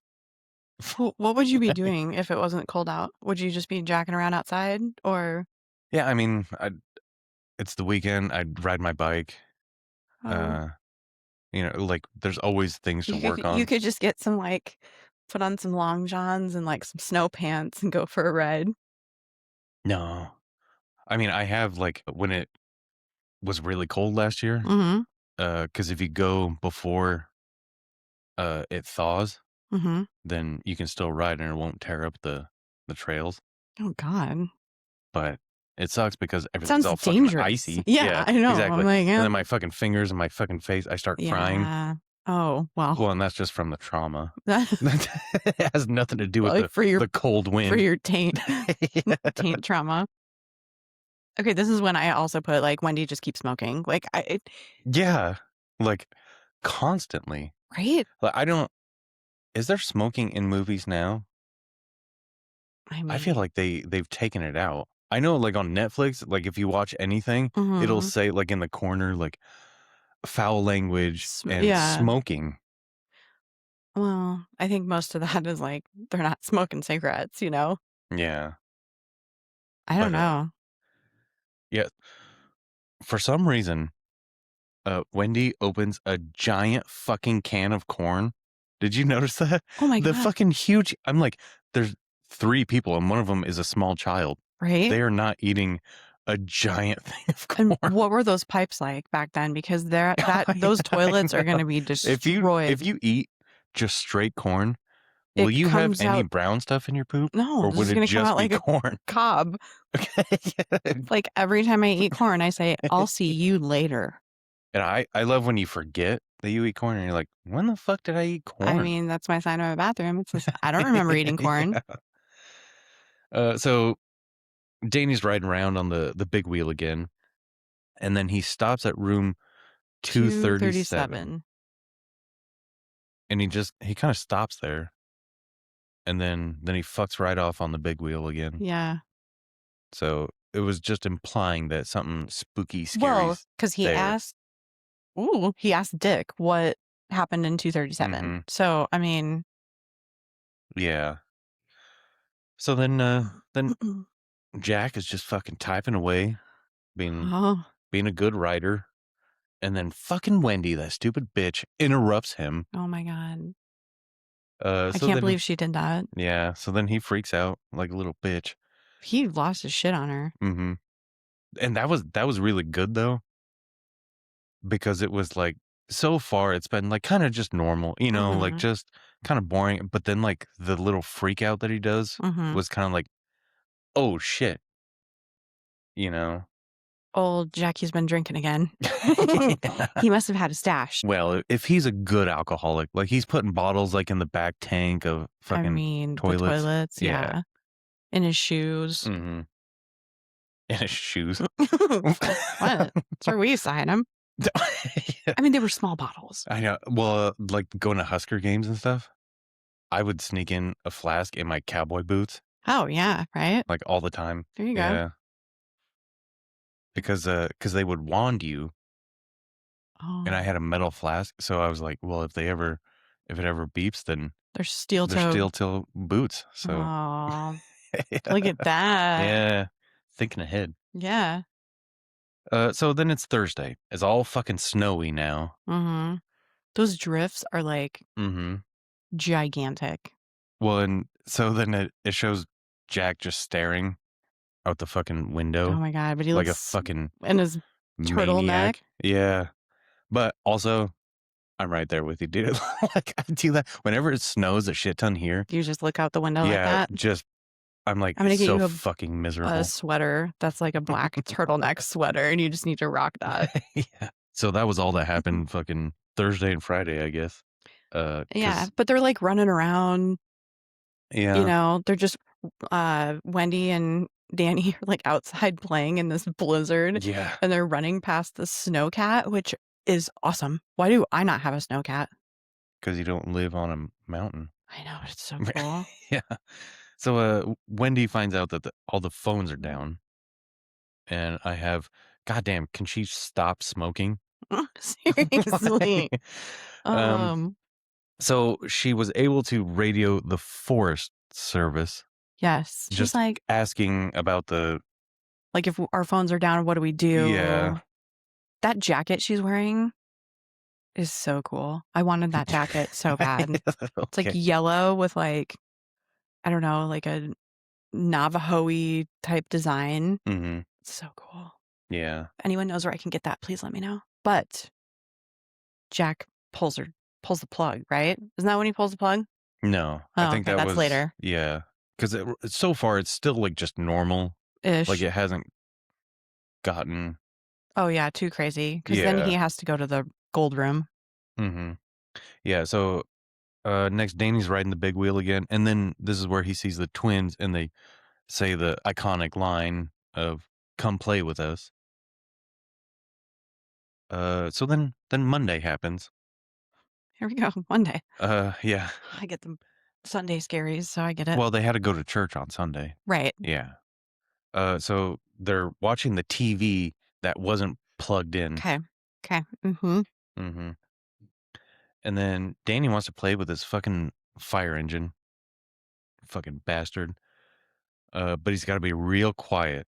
What would you be doing if it wasn't cold out? Would you just be jacking around outside or Yeah, I mean, it's the weekend. I'd ride my bike. oh, Uh, You know, like there's always things to work You on. could just get some, like put on some long johns and, like, some snow pants and go for a ride. No. I mean, I have like when it was really cold last year, Mhm, because if you go before it thaws, mhm. then you can still ride and it won't tear up the trails. Oh god. But it sucks because everything's Sounds all fucking dangerous. icy. Yeah, Yeah, I know. I'm exactly. like, And yeah. then my fucking fingers and my fucking face, I start frying. Yeah. Oh, well, Well, and that's just from the trauma. that It has nothing to do with like, the cold for wind. your taint Yeah. taint trauma. Okay, this is when I also put, like, Wendy just keep smoking. Like, Yeah, like constantly. right? Like I don't. Is there smoking in movies now? I I feel mean, like they've taken it out. I know, like on Netflix, like if you watch anything, it'll mhm. say like in the corner like foul language and Yeah. smoking. Well, I think most of that is, like, they're not smoking cigarettes, you know? Yeah, I don't but know. yeah, for some reason, Wendy opens a giant fucking can of corn. Did you notice that? Oh my The god, fucking huge. I'm like, there's 3 people, and one of them is a small child. right? They are not eating a giant thing of And corn. what were those pipes like back then? Because those I toilets are know. gonna be If destroyed. you eat just straight corn, will It you have comes any out brown stuff in your poop, no, or this would is it gonna come just out be like a corn? cob. Okay. Yeah. Like, every time I eat corn, I say, "I'll see you later." And I love when you forget that you eat corn, and you're like, when the fuck did I eat I corn? mean, that's my sign of my bathroom. It says, "I don't remember eating corn." Yeah. So Danny's riding around on the big wheel again, and then he stops at room 237, 237. and he kind of stops there, and then he fucks right off on the big wheel again. Yeah. So it was just implying that something spooky, Well, scary's because there. he asked Dick what happened in 237. Mm-hmm. So, I mean, Yeah. So then Jack is just fucking typing away, being oh, being a good writer, and then fucking Wendy, that stupid bitch, interrupts him. oh my god. I So can't then believe she did that. yeah, so then he freaks out like a little bitch. He lost his shit on her. Mm-hmm. And that was really good though, because it was like so far it's been like kind of just normal, like Mhm. just kind of boring. But then like the little freak out that he does Mhm. was kind of like, oh shit, you know. Old Jackie's been drinking again. Yeah. He must have had a stash. Well, if he's a good alcoholic, like he's putting bottles like in the back tank of I fucking mean, the toilets. toilets, Yeah. yeah. In his shoes. Mm-hmm. In his shoes. What? That's where we used to hide 'em. Yeah. I mean, they were small bottles. I know. Well, like going to Husker games and stuff, I would sneak in a flask in my cowboy boots Oh, yeah, right? like all the time. There you go. Yeah. Because they would wand you, and I Oh, had a metal flask, so I was like, well, if it ever beeps, then they're steel they're toe. steel till boots. So Oh, yeah. look at that. Yeah. Thinking ahead. Yeah. So then it's Thursday. It's all fucking snowy now. Mhm. Those drifts are, like, Mm-hmm. gigantic. Well, and so then it shows Jack just staring out the fucking Oh window my god, but he like a looks fucking in his turtleneck. maniac. Yeah. But also, I'm right there with you, dude. Like I do that whenever it snows a shit ton here. You just look out the window like Yeah, that. just I'm like, I'm it's gonna get so you fucking a miserable. sweater that's like a black turtleneck sweater, and you just need to rock that. Yeah. So that was all that happened fucking Thursday and Friday, I guess. Yeah, 'Cause but they're, like, running around, yeah. they're just Wendy and Danny are, like, outside playing in this blizzard, Yeah. and they're running past the snowcat, which is awesome. Why do I not have a snowcat? Because you don't live on a mountain. I know, it's so cool. Yeah. So Wendy finds out that all the phones are down, and I have, goddamn, can she stop smoking? Seriously. Like, um, Um, so she was able to radio the Forest Service, yes. She's just like, asking about like, "If our phones are down, what do we yeah, do?" That jacket she's wearing, is so cool. I wanted that jacket so bad. It's like Okay. yellow with like, I don't know, like a Navajo-y type design. Mhm. It's so cool. Yeah. If anyone knows where I can get that, please let me know. But Jack pulls the plug, right? Isn't that when he pulls the plug? No, I Oh, think okay, that that's was later yeah, 'cause so far it's still, like, just normal, like, ish. it hasn't gotten Oh yeah, too crazy. Because then he yeah, has to go to the gold room. mhm. Yeah, so, next, Danny's riding the big wheel again, and then this is where he sees the twins, and they say the iconic line of, "Come play with us." So then Monday happens. Here we go. Monday. Yeah. I get the Sunday scaries, so I get it. Well, they had to go to church on Sunday. Right. Yeah. So they're watching the TV that wasn't plugged in. Okay. Okay. Mhm. Mhm. And then Danny wants to play with his fucking fire engine, fucking bastard. But he's got to be real quiet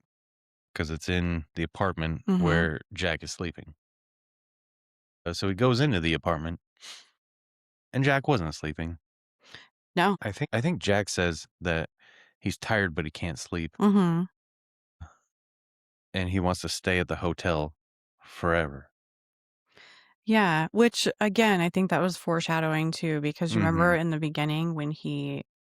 because it's in the apartment Mhm. where Jack is sleeping. So he goes into the apartment, and Jack wasn't sleeping. No. I think Jack says that he's tired, but he can't sleep, Mhm. and he wants to stay at the hotel forever. Yeah, which again, I think that was foreshadowing too, because you remember Mhm. in the beginning when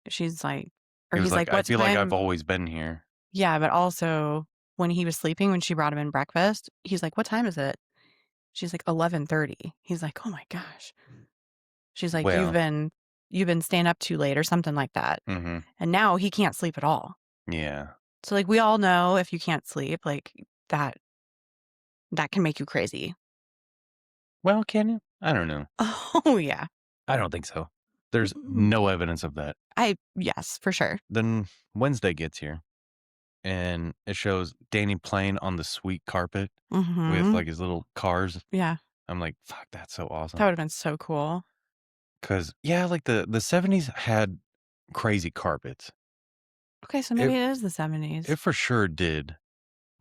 she's like, or He was he's like, like, "I "What feel like I've time?" always been here." Yeah, but also when he was sleeping, when she brought him in breakfast, he's like, "What time is it?" She's like, 11:30. He's like, "Oh my gosh." She's like, Well, you've been staying up too late," or something like that. mhm. And now he can't sleep at all. Yeah. So like we all know if you can't sleep, like that that can make you crazy. Well, can you? I don't know. Oh yeah. I don't think so. There's Mm. no evidence of that. I yes, for sure. Then Wednesday gets here, and it shows Danny playing on the sweet carpet with, Mhm. like, his little cars. Yeah. I'm like, "Fuck, that's so That awesome." would have been so cool. 'Cause, yeah, like, the '70s had crazy carpets. Okay, so maybe It it is the '70s. it for sure did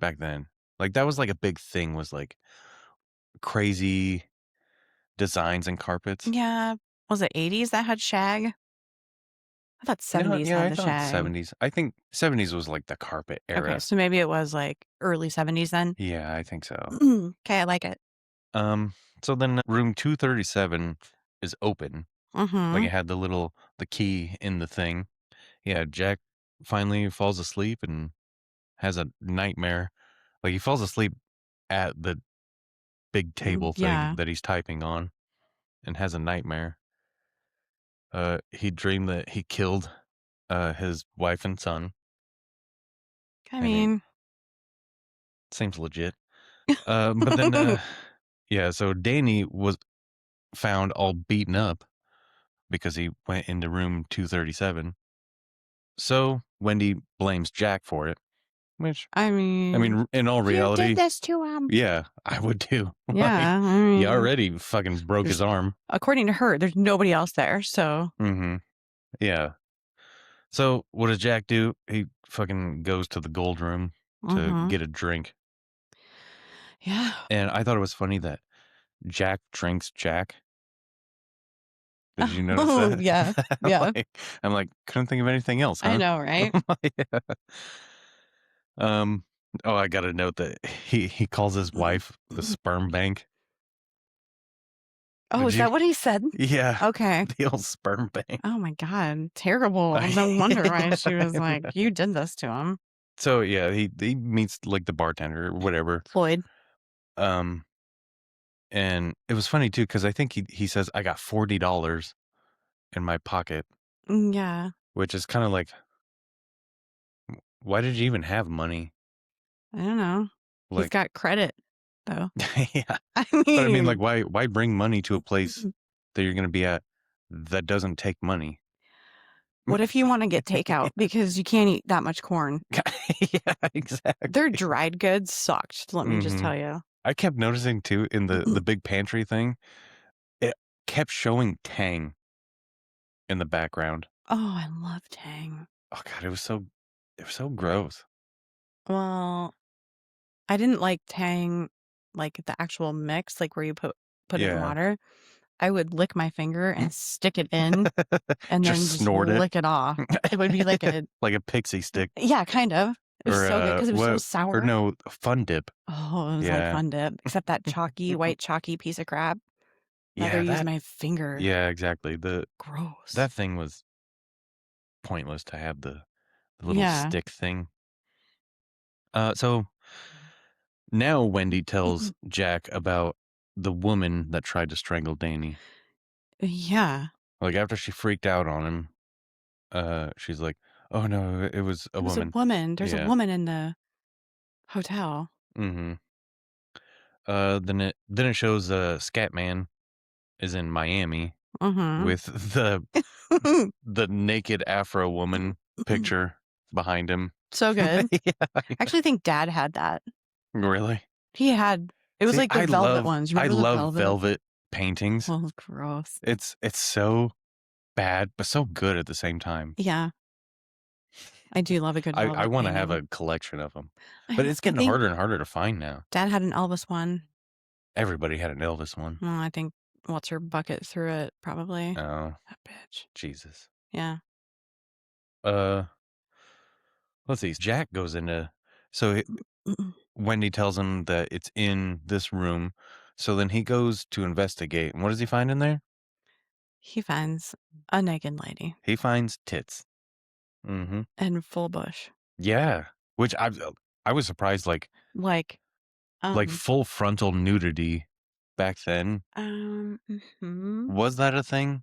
back then. Like, that was, like, a big thing was, like, crazy designs and carpets. Yeah. Was it '80s that had shag? I thought No, '70s yeah, had I the thought shag. '70s. I think '70s was, like, the carpet Okay, era. so maybe it was like early '70s then. Yeah, I think so. Okay, I like it. Um, so then room 237 is open. Like, Mhm. it had the key in the thing. Yeah, Jack finally falls asleep and has a nightmare. Like, he falls asleep at the big table thing Yeah. that he's typing on and has a nightmare. He dreamed that he killed, his wife and son. I I mean, mean, seems legit. But then, yeah, so Danny was found all beaten up because he went into room 237. So Wendy blames Jack for it, which, I I mean, mean, in all you did reality, this to him. yeah, I would too. Like, Yeah, I you mean, already fucking broke his there's arm. according to her, there's nobody else there, so Mhm. Yeah. So what does Jack do? He fucking goes to the gold room to mhm. get a drink. Yeah. And I thought it was funny that Jack drinks Jack. Did you notice Oh, that? yeah. Yeah. Like, I'm like, couldn't think of anything else, I huh? know, right? Yeah. Um, oh, I got a note that he calls his wife the sperm bank. Oh, Did is you? that what he said? Yeah, Okay. the old sperm bank. Oh my god, terrible. No wonder why she was like, "You did this to him." So yeah, he meets like the bartender or whatever. Floyd. Um, and it was funny too because I think he says I got $40 in my pocket, Yeah. which is kind of like, why did you even have money? I don't know. He's Like, got credit, though. yeah, I but I mean, like, mean, why bring money to a place that you're gonna be at that doesn't take money? what if you wanna get takeout because you can't eat that much corn? Yeah, Their exactly. dried goods sucked, let me just Hmm. tell you. I kept noticing too in the big pantry thing, it kept showing Tang in the background. Oh, I love Tang. Oh god, it was so gross. Well, I didn't like Tang, like, the actual mix, like, where you put put it in Yeah. water, I would lick my finger and stick it in and Just then just snort it. lick it off. It would be like a Like a pixie stick yeah, kind of. It was or so good because it was so what or sour. no, Fun Dip. Oh, it was like Yeah. Fun Dip, except that chalky, white chalky piece of crab. Rather Yeah, use that my finger. yeah, exactly. Gross. That thing was pointless to have the little Yeah. stick thing. So now Wendy tells Jack about the woman that tried to strangle Danny. Yeah. Like after she freaked out on him, she's like, "Oh no, it was a It was a woman." woman. There's a Yeah. woman in the hotel. Mm-hmm. Then it shows Scatman is in Miami Mhm. with the naked Afro woman picture behind him. So good. Yeah, I actually think dad had that. really. He had it was See, like the velvet ones. I Remember the love velvet? velvet paintings. Oh, gross. It's so bad, but so good at the same time. Yeah. I do love a good I velvet want to have painting. a collection of them, but I it's I getting think harder and harder to find now. dad had an Elvis one. Everybody had an Elvis one. Well, I think what's her bucket threw it probably. Oh, That bitch. Jesus. Yeah. Uh, let's see. Jack goes into so Wendy tells him that it's in this room. So then he goes to investigate. And what does he find in there? He finds a naked lady He finds tits. Mm-hmm. and full bush. Yeah. Which I was surprised, Like, like um, full frontal nudity back then. mhm. Was that a thing?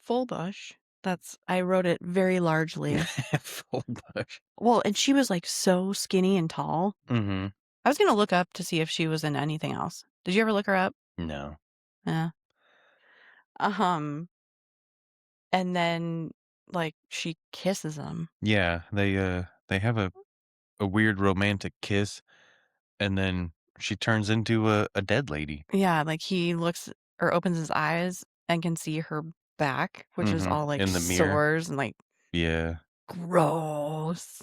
Full bush. That's I wrote it very largely. Full bush. Well, and she was, like, so skinny and tall. Mm-hmm. I was gonna look up to see if she was in anything else. Did you ever look her up? No. Yeah. Um, and then, like, she kisses him. Yeah, they have a weird romantic kiss, and then she turns into a dead lady. Yeah, like, he looks or opens his eyes and can see her back, which is Mm-hmm. all, like, In the mirror. sores and, like, Yeah. gross.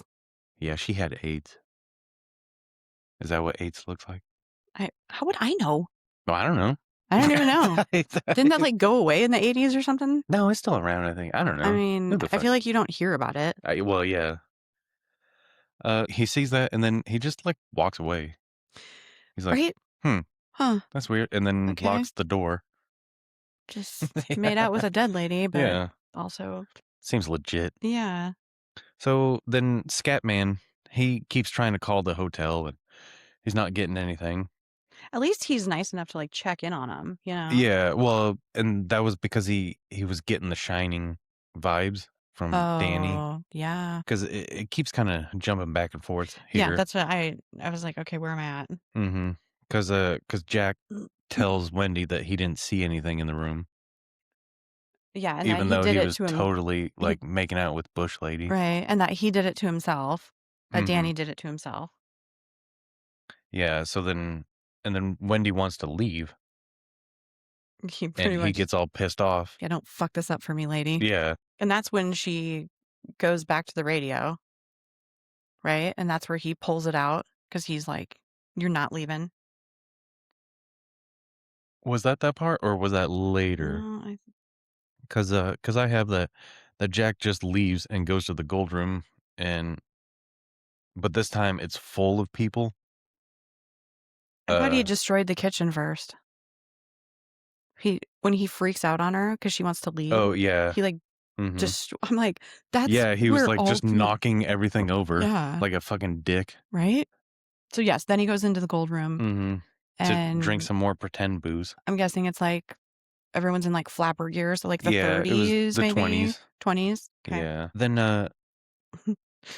Yeah, she had AIDS. Is that what AIDS looks like? I how would I know? Well, I don't know. I don't even know. Didn't that, like, go away in the '80s or something? No, it's still around, I think. I don't I know. mean, Who the I fuck? feel like you don't hear about it. Well, yeah. He sees that and then he just like walks away. He's like, Right? "Hmm, Huh, that's weird," and then okay. locks the door. Just made out with Yeah. a dead lady, but Yeah. also Seems legit. yeah. So then Scatman, he keeps trying to call the hotel and he's not getting anything. At least he's nice enough to, like, check in on him, you know? Yeah, well, and that was because he was getting the Shining vibes from Danny Oh, yeah. because it keeps kind of jumping back and forth Yeah, here. that's what I was like, "Okay, where am I at?" Mm-hmm. Because Jack tells Wendy that he didn't see anything in the room, Yeah, and that even he though did he it was to him totally he like making out with Bush Lady. right, and that he did it to himself. That Mm-hmm. Danny did it to himself. Yeah. And then Wendy wants to leave, He and pretty he much, gets all pissed off. "Yeah, don't fuck this up for me, lady." Yeah. And that's when she goes back to the radio, right? And that's where he pulls it out because he's like, "You're not leaving." Was that part, or was that later? I Cause I have that Jack just leaves and goes to the gold room, and but this time it's full of people. I thought he Uh, destroyed the kitchen first. He when he freaks out on her because she wants to leave, oh yeah, he, like, hmm just I'm like, "That's yeah. He was where like all just the" knocking everything over yeah, like a fucking dick. right? So, yes, then he goes into the gold room, hmm To drink and some more pretend booze. I'm guessing it's, like, everyone's in, like, flapper gear, so, like, the Yeah, it was 30s, the maybe? 20s. 20s? 'Kay. Yeah. Then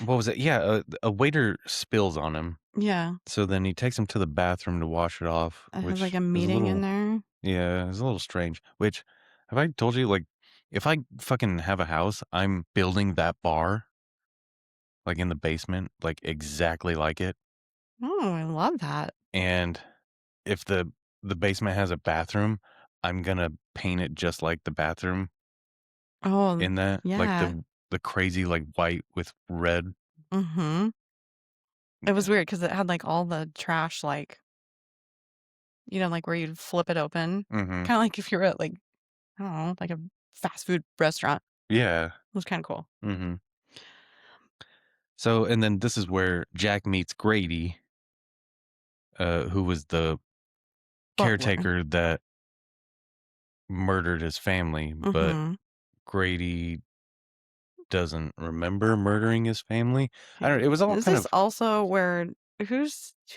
what was it? Yeah, a waiter spills on him. Yeah. So then he takes him to the bathroom to wash it off, I have, like, which a is a meeting in little there. yeah, it's a little strange. Which have I told you like if I fucking have a house, I'm building that bar like in the basement, like exactly like it. Oh, I love that. And if the basement has a bathroom, I'm gonna paint it just like the bathroom Oh, in that, like yeah. the crazy like white with red. Mhm. It was Yeah. weird because it had, like, all the trash, like like where you'd flip it open. Mm-hmm. Kind of like if you're at like, I don't know, like a fast food restaurant. Yeah. It was kind of cool. Mm-hmm. So, and then this is where Jack meets Grady, who was the Butler. caretaker that murdered his family, but Mm-hmm. Grady doesn't remember murdering his family. I don't. It was all Is kind this of also where who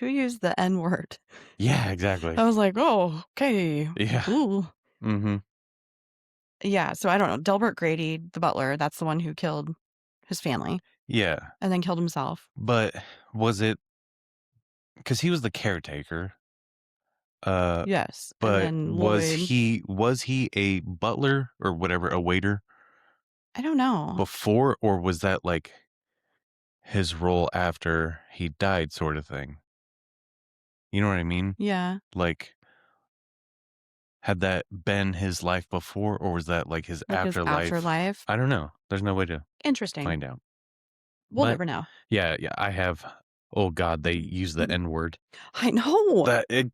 used the N word? yeah, exactly. I was like, oh, okay. Yeah. Ooh. Mm-hmm. Yeah, so I don't know. Delbert Grady, the butler, that's the one who killed his family Yeah, and then killed himself. but was it because he was the caretaker? Uh, Yes. And but then Lloyd, was he a butler or whatever, a waiter I don't know. before, or was that like his role after he died, sort of thing? You know what I mean? Yeah, Like, had that been his life before, or was that like his like his afterlife? afterlife. I don't know. There's no way to Interesting. find out. We'll But never know. yeah, yeah, I have. Oh God, they use the Mm. N word. I know. That it.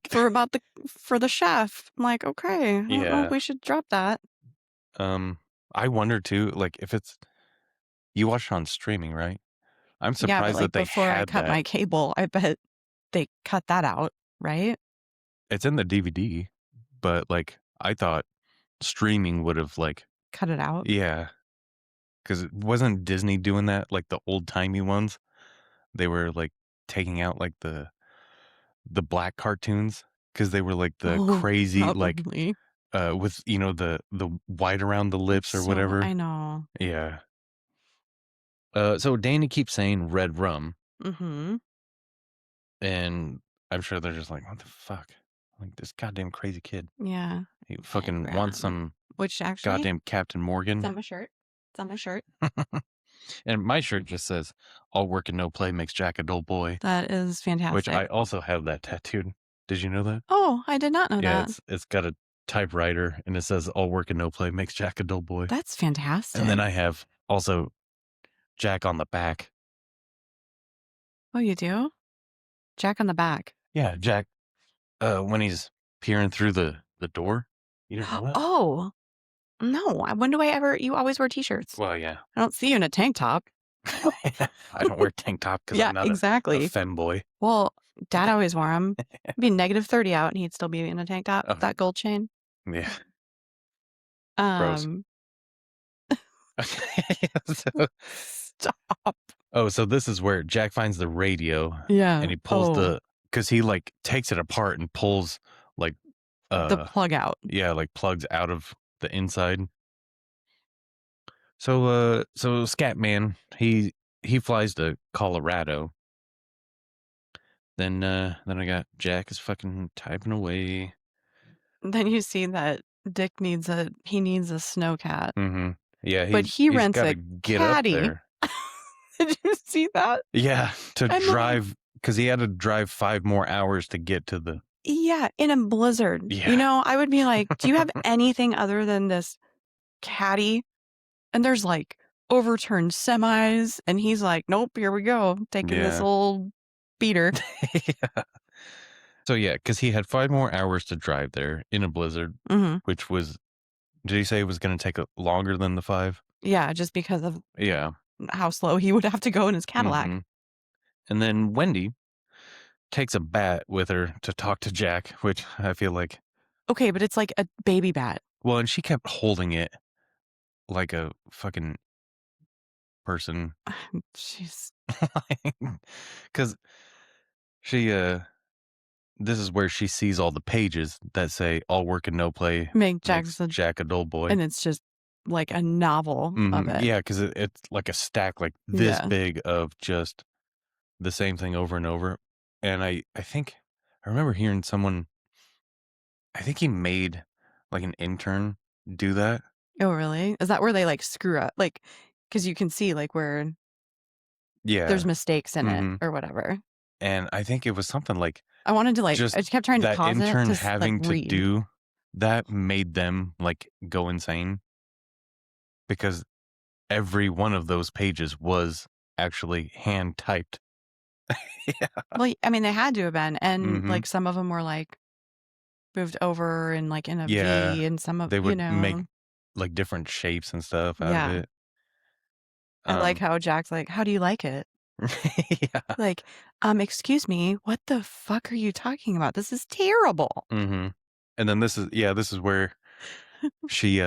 For the chef. I'm like, okay, I don't know if Yeah. we should drop that. Um, I wonder too. Like, if it's you watch it on streaming, right? I'm Yeah, but surprised like that they before I had cut that. my cable, I bet they cut that out, right? It's in the DVD, but like I thought streaming would have like Cut it out. yeah, because it wasn't Disney doing that like the old timey ones. They were like taking out like the black cartoons because they were like the Oh, crazy like probably. with the white around the lips or So I whatever. know. Yeah. So Danny keeps saying red rum, Mm-hmm. and I'm sure they're just like, what the fuck? Like this goddamn crazy kid. Yeah. He Red fucking wants rum. some Which actually, goddamn Captain it's Morgan. on my shirt. It's on my shirt. And my shirt just says, all work and no play makes Jack a dull boy, That is which I fantastic. also have that tattooed. Did you know that? Oh, I did not know Yeah, that. it's got a typewriter and it says, all work and no play makes Jack a dull boy. That's And then fantastic. I have also Jack on the back. Oh, you do? Jack on the back. Yeah, Jack, when he's peering through the door. You didn't know that? Oh, no. When do I ever? You always wear t-shirts. Well, yeah. I don't see you in a tank top. I don't wear tank top because Yeah, I'm not a exactly. femboy. Well, Dad always wore them. It'd be -30 out, and he'd still be in a tank top. Oh, That gold chain. yeah, gross. Um, so, stop. so this is where Jack finds the radio Yeah. and he pulls Oh, because he like takes it apart and pulls like the plug out. yeah, like plugs out of the inside. So so Scatman, he flies to Colorado. Then I got Jack is fucking typing away. Then you see that Dick needs a snowcat, Mm-hmm. Yeah, but he he's rents got to a get up caddy. there. Did you see that? Yeah, to And then, drive because he had to drive 5 more hours to get to the yeah, in a blizzard. yeah. I would be like, "Do you have anything other than this caddy?" And there's like overturned semis, and he's like, "Nope, here we go, taking this Yeah. old beater." Yeah. So yeah, because he had 5 more hours to drive there in a blizzard, Hmm. which was did he say it was going to take longer than the 5? Yeah, just because of Yeah. how slow he would have to go in his Cadillac. Mm-hmm. And then Wendy takes a bat with her to talk to Jack, which I feel like Okay, but it's like a baby bat. well, and she kept holding it like a fucking person, Jeez. because she this is where she sees all the pages that say all work and no play Make makes Jackson, Jack a dull boy. and it's just like a novel of Mm-hmm. it. Yeah, because it's like a stack like this Yeah. big of just the same thing over and over. And I think I remember hearing someone. I think he made like an intern do that. Oh, really? Is that where they like screw up? Like, because you can see like where there's Yeah. mistakes in it Mm-hmm. or whatever. And I think it was something like I wanted to like, just I just kept trying to that pause it intern to like having to read. do that made them like go insane because every one of those pages was actually hand typed. Yeah. Well, I mean, they had to have been, and Mm-hmm. like some of them were like moved over and, like, in a Yeah, V and some of they would make, like, different shapes and stuff out of Yeah. it. I like Um how Jack's like, "How do you like it?" Yeah. Like, excuse me, what the fuck are you talking about? This is terrible." Mhm. And then this is where she,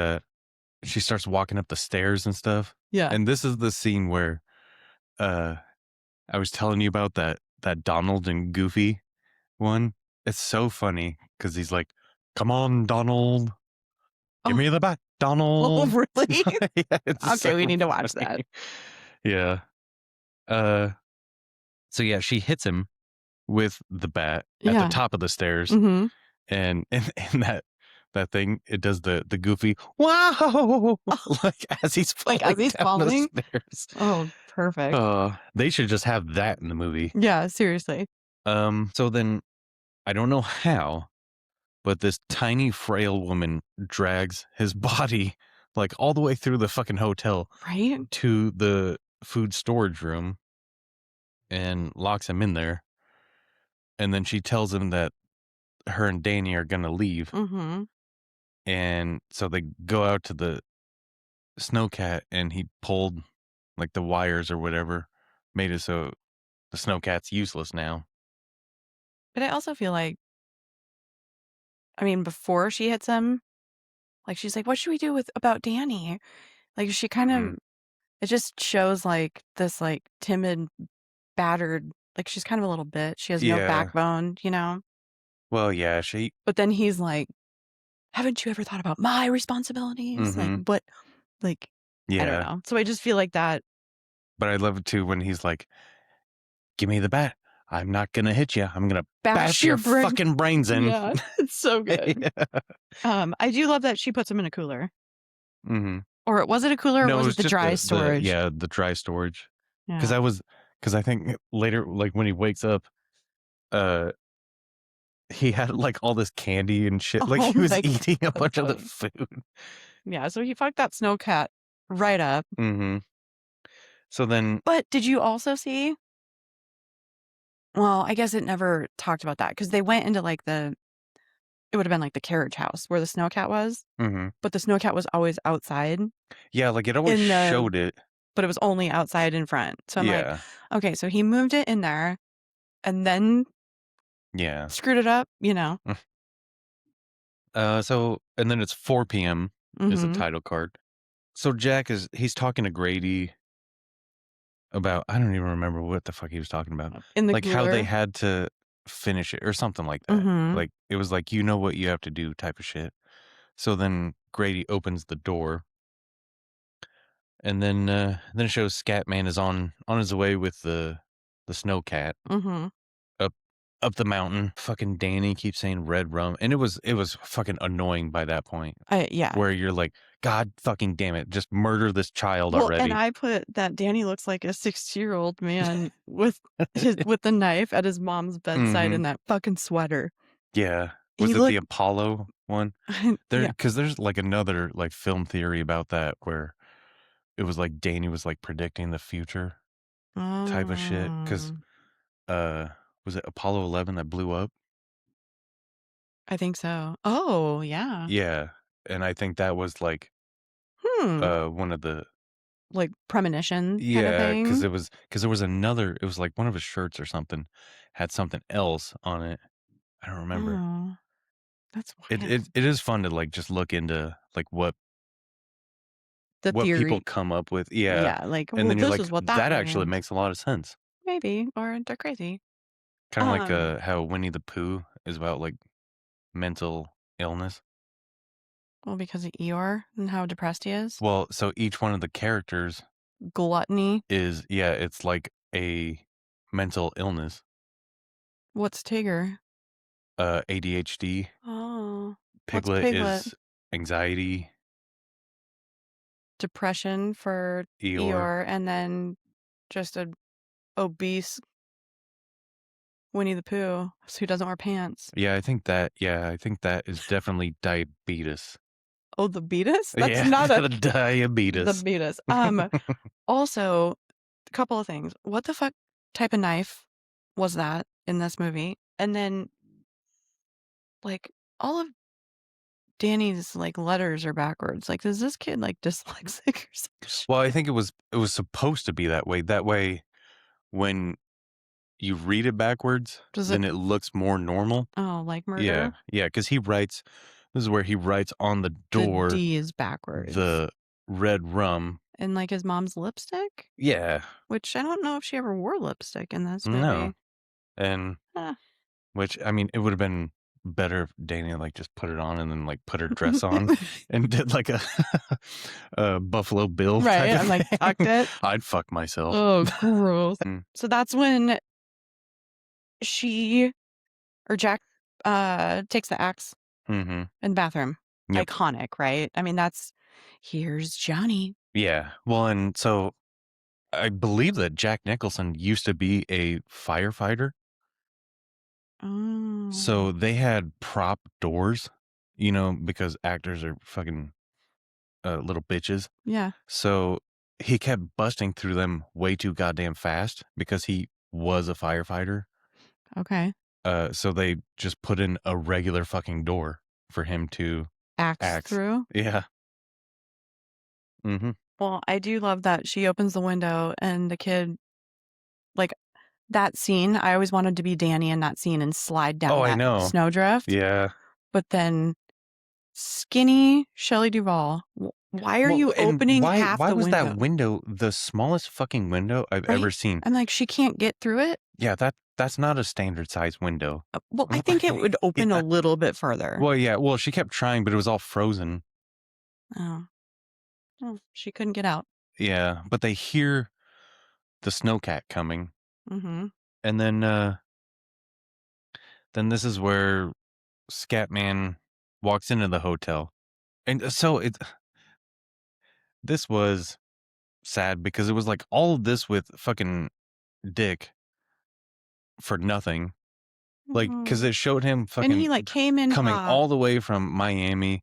she starts walking up the stairs and stuff, Yeah. and this is the scene where, uh, I was telling you about that Donald and Goofy one. It's so funny because he's like, "Come on, Donald. Give Oh, me the bat, oh, Donald." really? Yeah, it's so Okay, we need to watch that. funny. Yeah. Uh, so yeah, she hits him with the bat at the Yeah. top of the stairs, Mhm. and that thing, it does the goofy wow like as he's Like, as falling he's down the falling? stairs. Oh, perfect. They should just have that in the movie. Yeah, seriously. So then I don't know how, but this tiny frail woman drags his body like all the way through the fucking hotel Right? to the food storage room and locks him in there. And then she tells him that her and Danny are gonna leave. Mhm. And so they go out to the snowcat and he pulled like the wires or whatever, made it so the snowcat's useless now. But I also feel like before she hits him, like, she's like, "What should we do with about Danny?" Like, she kind Mhm. of it just shows, like, this, like, timid, battered like, she's kind of a little bitch. She has no Yeah. backbone, you know? Well, yeah, she But then he's like, "Haven't you ever thought about my responsibilities?" Like, Mhm. what like, I don't Yeah. know. So I just feel like that But I love it too when he's like, "Give me the bat. I'm not gonna hit you. I'm gonna bash bash your your brain. fucking brains in." Yeah, it's so good. Yeah. I do love that she puts him in a cooler. Mhm. Or was it a cooler or No, it was was it the just dry the storage? yeah, the dry storage. Because Yeah. I was, because I think later, like, when he wakes up, uh, he had, like, all this candy and shit, like, Oh he was my eating a bunch of the god. food. Yeah, so he fucked that snowcat right up. Mhm. So then But did you also see well, I guess it never talked about that because they went into, like, the it would have been, like, the carriage house where the snowcat was, Mhm. but the snowcat was always outside Yeah, like, it always in the showed it. but it was only outside in front. So I'm like, Yeah. "Okay, so he moved it in there and then Yeah. screwed it up," you know? So and then it's 4 p.m. is the Mhm. title card. So he's talking to Grady about, I don't even remember what the fuck he was talking about. In the Like, how they cooler. had to finish it or something like that. Mhm. Like, it was like, "You know what you have to do," type of shit. So then Grady opens the door, and then it shows Scatman is on his way with the snowcat Mhm. up up the mountain. Fucking Danny keeps saying red rum, and it was fucking annoying by that point Yeah. where you're like, "God fucking damn it, just murder this child Well, and already." I put that Danny looks like a 60-year-old man with the knife at his mom's bedside Mhm. in that fucking sweater. Yeah. He Was it the looked Apollo one? yeah. Because there's, like, another, like, film theory about that where it was like Danny was, like, predicting the future type of shit. Because Oh, uh, was it Apollo 11 that blew up? I think so. Oh, yeah. Yeah, and I think that was, like, Hmm. one of the Like premonition kinda yeah, because thing? there was another, it was, like, one of his shirts or something had something else on it. I don't remember. Oh, that's It wild. it it is fun to, like, just look into, like, The what people theory. come up with, yeah, Yeah, like, and "Well, then you're this like, is what that "That actually means." makes a lot of sense." Maybe, or they're crazy. Kinda like, Um, how Winnie the Pooh is about, like, mental illness. well, because of Eeyore and how depressed he is. Well, so each one of the characters Gluttony. is, yeah, it's like a mental illness. What's Tigger? ADHD, Oh, what's Piglet Piglet? is anxiety, Depression for Eeyore. Eeyore, and then just a obese Winnie the Pooh who doesn't wear pants. Yeah, I think that is definitely diabetes. Oh, the Beatus? That's Yeah, not a the the diabetes. Beatus. Also, a couple of things. What the fuck type of knife was that in this movie? And then, like, all of Danny's, like, letters are backwards. Like, is this kid, like, dyslexic or some Well, I shit? think it was supposed to be that way. That way, when you read it backwards, Does it then it looks more normal. oh, like Yeah, murder? yeah, because he writes this is where he writes on the The door D is backwards. the red rum. And, like, his mom's lipstick? Yeah, Which I don't know if she ever wore lipstick in this no, movie. and Ah. which, I mean, it would have been better if Dana, like, just put it on and then, like, put her dress on and did, like, a a Buffalo Bill Right, type of and, like, tucked thing. it. I'd fuck myself. Oh, gross. Mm, So that's when she or Jack, takes the axe mhm. in the bathroom. Yep. Iconic, right? I mean, that's "Here's Johnny." Yeah. Well, and so I believe that Jack Nicholson used to be a firefighter, so Oh. they had prop doors, because actors are fucking, little bitches. Yeah, So he kept busting through them way too goddamn fast because he was a firefighter. okay. So they just put in a regular fucking door for him to Axe axe. through. Yeah. Mhm. Well, I do love that she opens the window and the kid like, that scene, I always wanted to be Danny in that scene and slide Oh, down I that know. snowdrift, Yeah. but then skinny Shelley Duvall, why are Well, you and opening why half why the was that window? window the smallest fucking window I've ever Right? seen? I'm like, she can't get through it? Yeah, that's not a standard size window. Well, I think it would open a Yeah. little bit further. Well, yeah, well, she kept trying, but it was all frozen. Oh, well, she couldn't get out. Yeah, but they hear the snowcat coming, Mhm. and then this is where Scatman walks into the hotel. And so this was sad because it was like all of this with fucking Dick for nothing. Like, because Mhm. it showed him And he, fucking like, came in coming hot. all the way from Miami.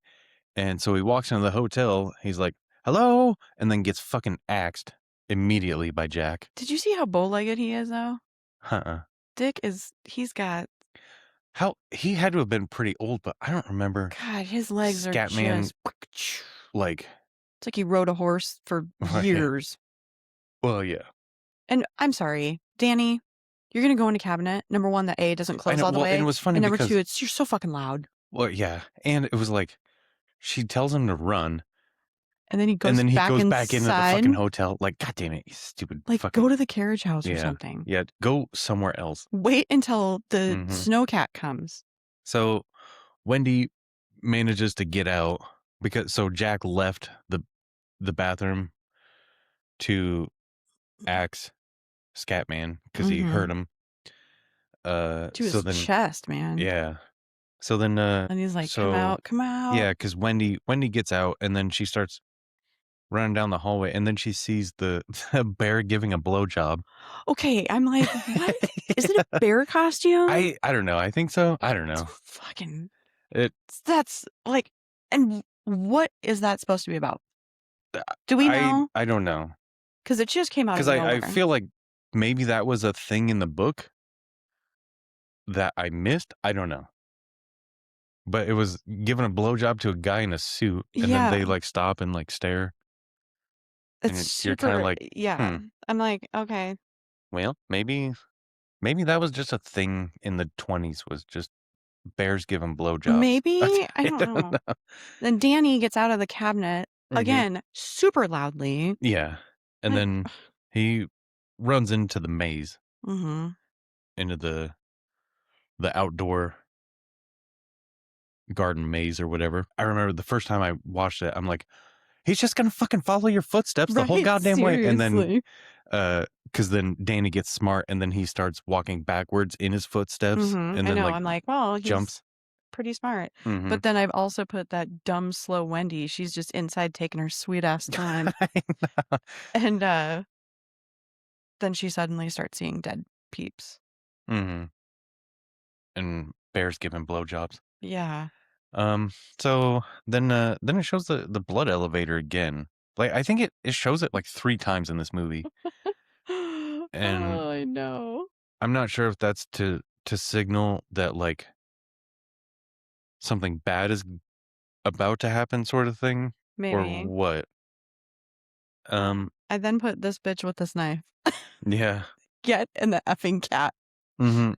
And so he walks into the hotel. He's like, hello. And then gets fucking axed immediately by Jack. Did you see how bow-legged he is, though? Huh. He's got How he had to have been pretty old, but I don't remember God, his legs are Scatman just like, it's like he rode a horse for right. years. Well, yeah. And I'm sorry, Danny, you're gonna go in a cabinet. Number 1, that A doesn't I close know. all the Well, and it way, was funny and number 2, because, you're so fucking loud. well, yeah. And it was like, she tells him to run. And then he And goes then he back goes back into the inside, fucking hotel. Like, God damn it, you stupid like, go fucking. to the carriage house or Yeah. something. Yeah. Go somewhere else. Wait until the Hmm. snowcat comes. So Wendy manages to get out because so Jack left the bathroom to axe Scatman because he Mhm. hurt him. To So his then, chest, man. yeah. So then, And he's like, "Come so out, come out." yeah, because Wendy gets out and then she starts running down the hallway and then she sees the, the bear giving a blowjob. Okay, I'm like, "What? Is it a bear costume?" I don't know. I think so. I don't It's know. fucking It that's like and what is that supposed to be about? Do we know? I don't know Because it just came out of because I nowhere. feel like maybe that was a thing in the book that I missed. I don't know. But it was giving a blowjob to a guy in a suit, and then Yeah, they, like, stop and, like, stare, it's and you're kinda super like, yeah. "Hmm, I'm like, "Okay, well, maybe that was just a thing in the '20s was just bears giving blowjobs." maybe?" I I don't don't know. know. Then Danny gets out of the cabinet, Mhm. again, super loudly, Yeah, and like then he runs into the maze, mhm. into the outdoor garden maze or whatever. I remember the first time I watched it, I'm like, "He's just gonna fucking follow your footsteps the whole Right, goddamn way," and then seriously. because then Danny gets smart and then he starts walking backwards in his footsteps and I then, know, like, I'm like, "Well, he's jumps. pretty smart." Mhm. But then I've also put that dumb, slow Wendy, she's just inside taking her sweet ass time, I know. and, then she suddenly starts seeing dead peeps. Mhm. And bears giving blowjobs. Yeah. Um, so then it shows the blood elevator again. Like, I think it shows it, like, 3 times in this movie, and Oh, I know. I'm not sure if that's to signal that, like, something bad is about to happen sort of thing or Maybe. what? I then put this bitch with this knife. Yeah. Get in the effing cat.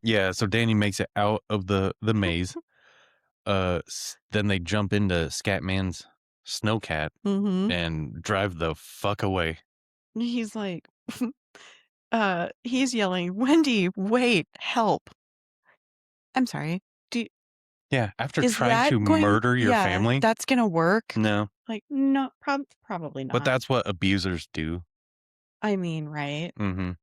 Yeah, so Danny makes it out of the maze. Then they jump into Scatman's snowcat Mm-hmm. and drive the fuck away. He's like, he's yelling, Wendy, wait, help. I'm sorry. Yeah, after Is trying that to going, murder your yeah, family? that's gonna work? No, Like, no, probably but not. that's what abusers do. I mean, right? Mhm.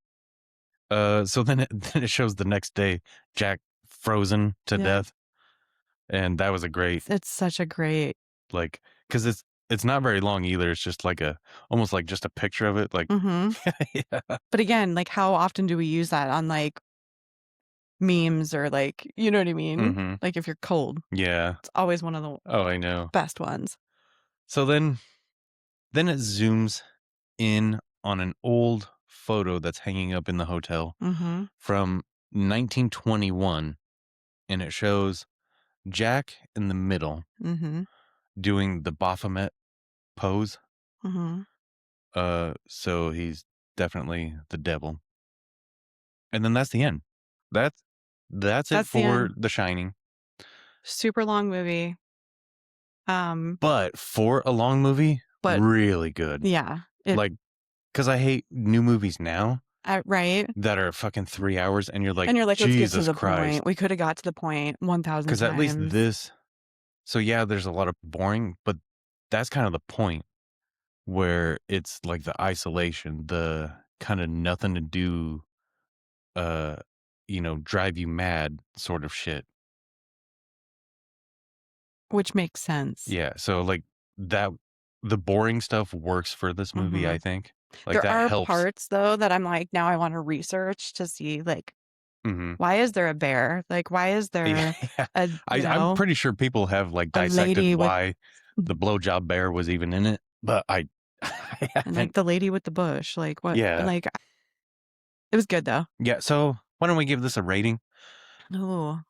So then then it shows the next day, Jack frozen to Yeah. death, and that was a great, It's such a great, like, because it's not very long either. It's just like almost like just a picture of it, like, mm-hmm. yeah. But again, like, how often do we use that on like memes or like, you know what I mean? Mhm. Like, if you're cold, Yeah. it's always one of the Oh, I know. best ones. So then it zooms in on an old photo that's hanging up in the hotel Mm-hmm. from 1921, and it shows Jack in the middle Mm-hmm. doing the Baphomet pose. Mm-hmm. So he's definitely the devil. And then that's the end. That's that's it That's the for end. The Shining. Super long movie. But for a long movie, But really good. yeah, Like, because I hate new movies now right. that are fucking 3 hours, and you're like, And you're like, let's get to Jesus the Christ. point. We could have got to the point 1,000 Because at least times. this, so yeah, there's a lot of boring, but that's kind of the point where it's like the isolation, the kind of nothing to do, uh, drive you mad sort of shit. Which makes sense. Yeah. So like that, the boring stuff works for this movie, Hmm. I think. Like There that are helps. parts though that I'm like, now I want to research to see like, Hmm. why is there a bear? Like, why is there Yeah. a, I'm pretty sure people have like a dissected lady with, why the blowjob bear was even in it, but I and like haven't. the lady with the bush? Like, what? Yeah. Like, it was good though. Yeah. So why don't we give this a rating? Oh,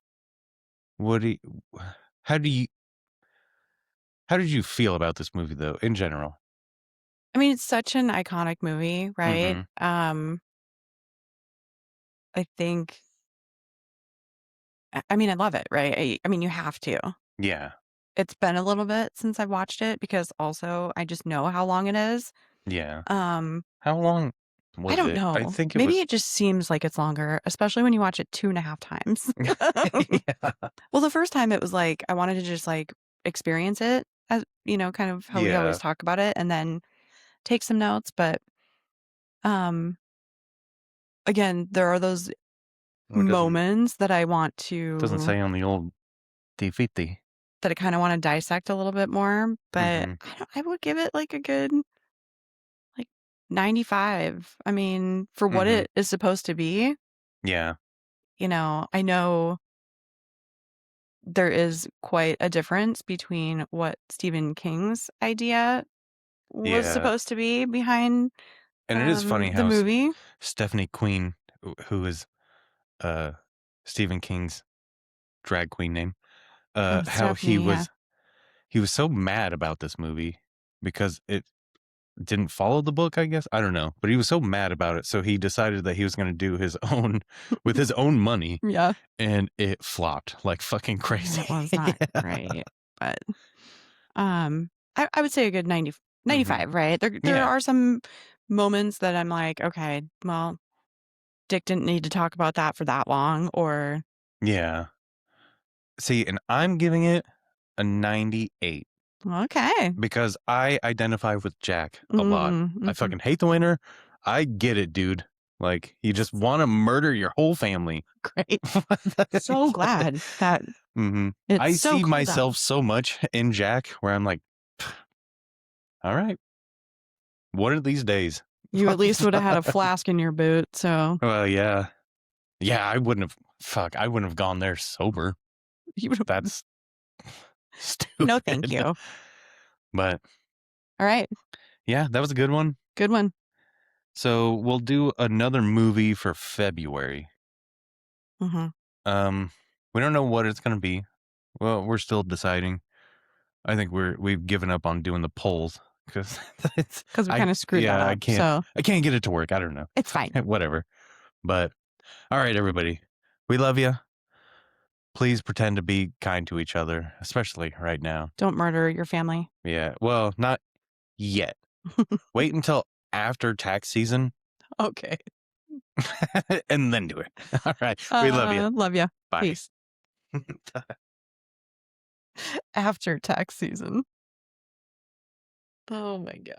What do you, how do you, how did you feel about this movie though, in general? I mean, it's such an iconic movie, right? Mm-hmm. I think, I mean, I love it, right? I mean, you have to. Yeah. It's been a little bit since I've watched it because also I just know how long it is. Yeah. Um, How long I was don't it? I know. think it Maybe was. it just seems like it's longer, especially when you watch it 2.5 times. Yeah. Well, the first time it was like I wanted to just like experience it as, kind of how we always Yeah. talk about it and then take some notes. But um again, there are those Or moments that I want doesn't to say on the old DVD. that I kind of want to dissect a little bit more. But Mm-hmm. I would give it like a good like 95. I mean, for what Mm-hmm. it is supposed to be, Yeah. I know there is quite a difference between what Stephen King's idea was Yeah. supposed to be behind And it is funny the how movie. Stephanie Queen, who is uh Stephen King's drag queen name, Oh, how Stephanie, yeah. he was so mad about this movie because it didn't follow the book, I guess. I don't know. But he was so mad about it. So he decided that he was going to do his own with his own money, Yeah. and it flopped like fucking Yeah, crazy. it was not Yeah. great. But I would say a good 90, Hmm. 95, right? There Yeah. are some moments that I'm like, okay, well, Dick didn't need to talk about that for that long, or Yeah. See, and I'm giving it a 98 okay. because I identify with Jack a lot. I Mm-hmm. fucking hate the winter. I get it, dude. Like, you just want to murder your whole family. Great. So glad that Hmm. it's I so see cold out. myself so much in Jack where I'm like, all right, what are these days? You at least would have had a flask in your boot, so Well, yeah. Yeah, I wouldn't have gone there sober. you would have. That's No, thank stupid. you. But All right, yeah, that was a good one. good one. So we'll do another movie for February. Hmm. Um, we don't know what it's going to be. Well, we're still deciding. I think we've given up on doing the polls because it's because we kinda screwed that yeah, up, so I can't get it to work. I don't know. it's fine. Whatever. But all right, everybody. We love you. Please pretend to be kind to each other, especially right now. Don't murder your family. Yeah. Well, not yet. Wait until after tax season Okay. and then do it. All right. We love you. Love ya. Bye. Peace. After tax season. Oh my god.